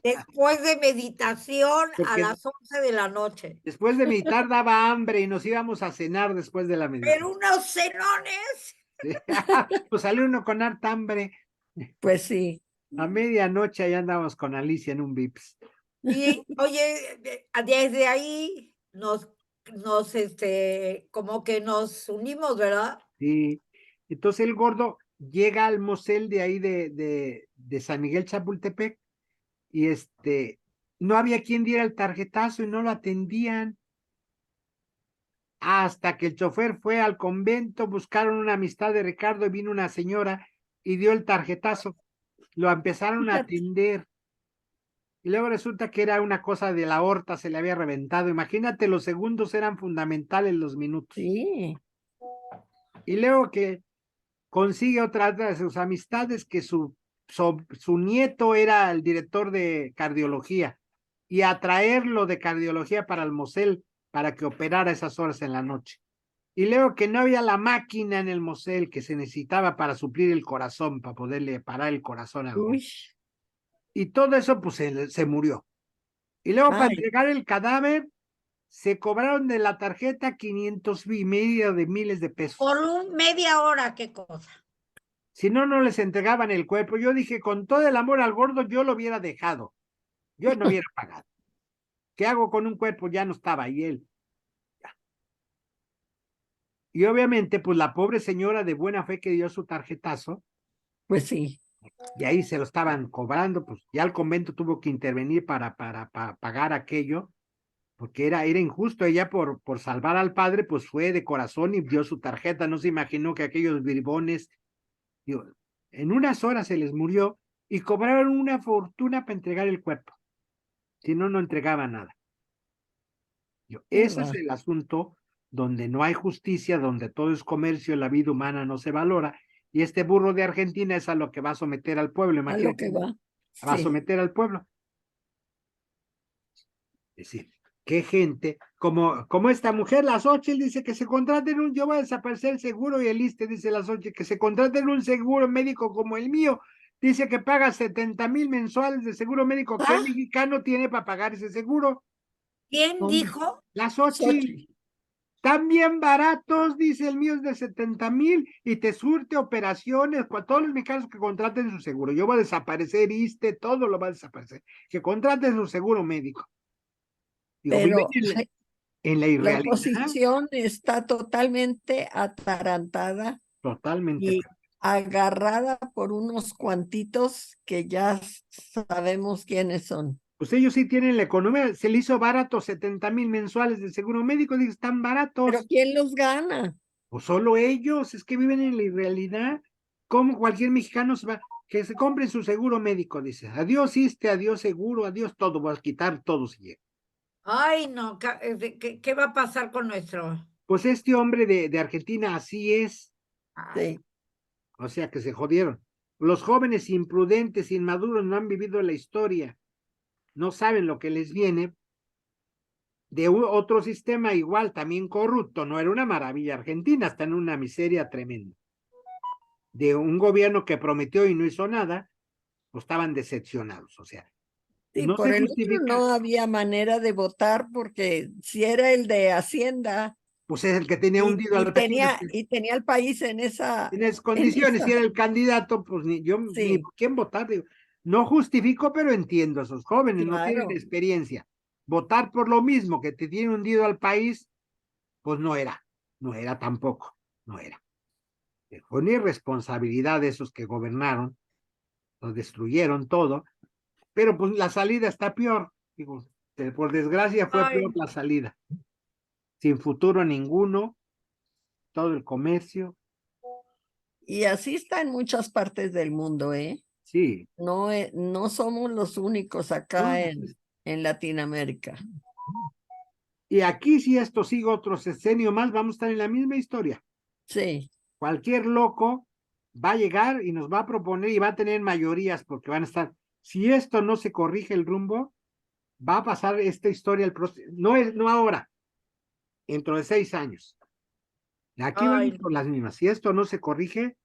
después de meditación a porque las 11 de la noche. después de meditar daba hambre y nos íbamos a cenar después de la Pero meditación. unos cenones. Pues salió uno con harta hambre. Pues sí, A medianoche allá andábamos con Alicia en un Vips. Y oye, desde ahí como que nos unimos, ¿verdad? Sí. Entonces el gordo llega al mosel de ahí de San Miguel Chapultepec y no había quien diera el tarjetazo y no lo atendían. Hasta que el chofer fue al convento, buscaron una amistad de Ricardo y vino una señora y dio el tarjetazo. Lo empezaron a fíjate, atender. Y luego resulta que era una cosa de la aorta, se le había reventado. Imagínate, los segundos eran fundamentales los minutos. sí, Y luego que consigue otra de sus amistades que su nieto era el director de cardiología y atraerlo de cardiología para el Mosel para que operara esas horas en la noche. Y luego que no había la máquina en el Mosel que se necesitaba para suplir el corazón, para poderle parar el corazón al gordo. uy, Y todo eso pues se murió. Y luego para ay, entregar el cadáver se cobraron de la tarjeta 500 y medio de miles de pesos. Por media hora, qué cosa. Si no, no les entregaban el cuerpo. Yo dije, con todo el amor al gordo, yo lo hubiera dejado. Yo no hubiera pagado. ¿Qué hago con un cuerpo? Ya no estaba ahí él. Y obviamente, pues la pobre señora de buena fe que dio su tarjetazo, pues sí, y ahí se lo estaban cobrando, pues ya el convento tuvo que intervenir para pagar aquello, porque era injusto. Ella por salvar al padre, pues fue de corazón y dio su tarjeta. No se imaginó que aquellos bribones, digo, en unas horas se les murió y cobraron una fortuna para entregar el cuerpo. Si no, no entregaba nada. qué Ese es va, el asunto donde no hay justicia, donde todo es comercio, la vida humana no se valora, y este burro de Argentina es a lo que va a someter al pueblo, a lo imagínate, que va, va a sí, someter al pueblo. Es decir, qué gente, como esta mujer, la Xochitl, dice que se contraten yo voy a desaparecer el seguro y el ISSSTE, dice la Xochitl, que se contraten un seguro médico como el mío, dice que paga 70,000 mensuales de seguro médico, ¿qué ah, mexicano tiene para pagar ese seguro? ¿Quién hombre, dijo? La Xochitl. Xochitl, Están bien baratos, dice el mío es de 70,000 y te surte operaciones para todos los mexicanos que contraten su seguro. Yo voy a desaparecer ISSSTE, todo lo va a desaparecer. Que contraten su seguro médico. Digo, viven pero ay, en la la irrealidad. oposición está totalmente atarantada Totalmente. y agarrada por unos cuantitos que ya sabemos quiénes son. Pues ellos sí tienen la economía. Se le hizo barato 70,000 mensuales de seguro médico. Digo, están Pero baratos. ¿quién los gana? Pues solo ellos, es que viven en la irrealidad. Como cualquier mexicano se va, que se compre su seguro médico, dice. Adiós ISSSTE, adiós seguro, adiós todo. Voy a quitar todo si llega. Ay, no, ¿qué va a pasar con nuestro? Pues este hombre de Argentina así es, Ay, Sí, o sea que se jodieron. Los jóvenes imprudentes, inmaduros, no han vivido la historia, no saben lo que les viene de otro sistema igual, también corrupto. No era una maravilla Argentina, está en una miseria tremenda. De un gobierno que prometió y no hizo nada, pues estaban decepcionados. O sea, sí, no se por el otro justifica, no había manera de votar porque si era el de Hacienda pues es el que tenía hundido al país. y tenía el país En esas en condiciones, si esa, era el candidato, pues ni sí, por quién votar. Digo. No justifico, pero entiendo a esos jóvenes, no tienen claro, experiencia. Votar por lo mismo que te tiene hundido al país, pues no era tampoco, no era. Fue una irresponsabilidad de esos que gobernaron, los destruyeron todo, pero pues la salida está peor. Digo, por desgracia fue peor ay, la salida. Sin futuro ninguno, todo el comercio, y así está en muchas partes del mundo, ¿eh? sí. No, no somos los únicos acá No, pues, en Latinoamérica. y aquí, si esto sigue otro sexenio más, vamos a estar en la misma historia. Sí, Cualquier loco va a llegar y nos va a proponer y va a tener mayorías porque van a estar. Si esto no se corrige el rumbo, va a pasar esta historia, no ahora, dentro de 6 años. Aquí vamos Ay, por las mismas. Si esto no se corrige,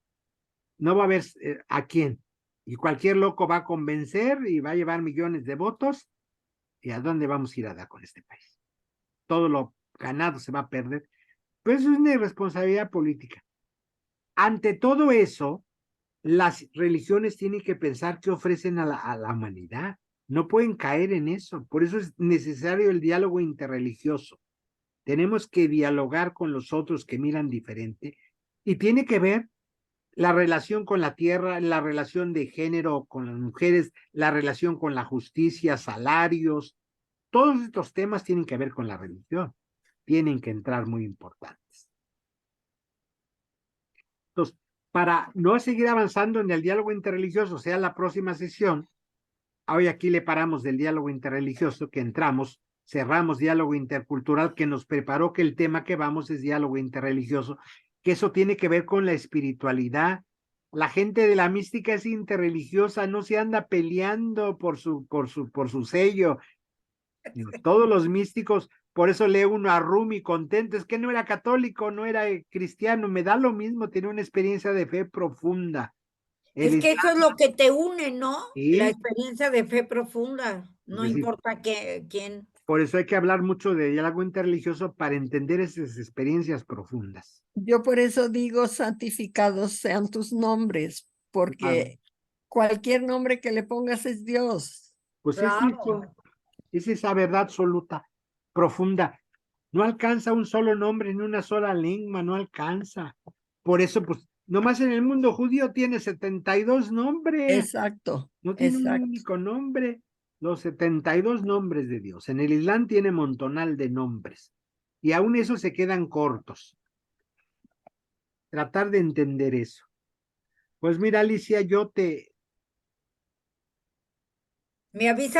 no va a haber a quién. Y cualquier loco va a convencer y va a llevar millones de votos. ¿Y a dónde vamos a ir a dar con este país? Todo lo ganado se va a perder. Pero eso es una irresponsabilidad política. Ante todo eso, las religiones tienen que pensar qué ofrecen a la humanidad. No pueden caer en eso. Por eso es necesario el diálogo interreligioso. Tenemos que dialogar con los otros que miran diferente y tiene que ver la relación con la tierra, la relación de género con las mujeres, la relación con la justicia, salarios. Todos estos temas tienen que ver con la religión. Tienen que entrar muy importantes. Entonces, para no seguir avanzando en el diálogo interreligioso, sea la próxima sesión, hoy aquí le paramos del diálogo interreligioso, que entramos, cerramos diálogo intercultural, que nos preparó que el tema que vamos es diálogo interreligioso, que eso tiene que ver con la espiritualidad. La gente de la mística es interreligiosa, no se anda peleando por su sello. Todos los místicos, por eso lee uno a Rumi contento, es que no era católico, no era cristiano, me da lo mismo, tiene una experiencia de fe profunda. es El que eso es lo que te une, ¿no? La sí, experiencia de fe profunda, es no decir, importa quién. por eso hay que hablar mucho de diálogo interreligioso para entender esas experiencias profundas. Yo por eso digo, santificados sean tus nombres, Claro. porque cualquier nombre que le pongas es Dios. Pues es eso, Claro. es esa verdad absoluta, profunda. No alcanza un solo nombre ni una sola lengua, no alcanza. Por eso, pues, nomás en el mundo judío tiene 72 nombres, Exacto, no tiene un exacto. único nombre. Los 72 nombres de Dios. En el Islam tiene montonal de nombres. Y aún esos se quedan cortos. Tratar de entender eso. Pues mira, Alicia, Me avisas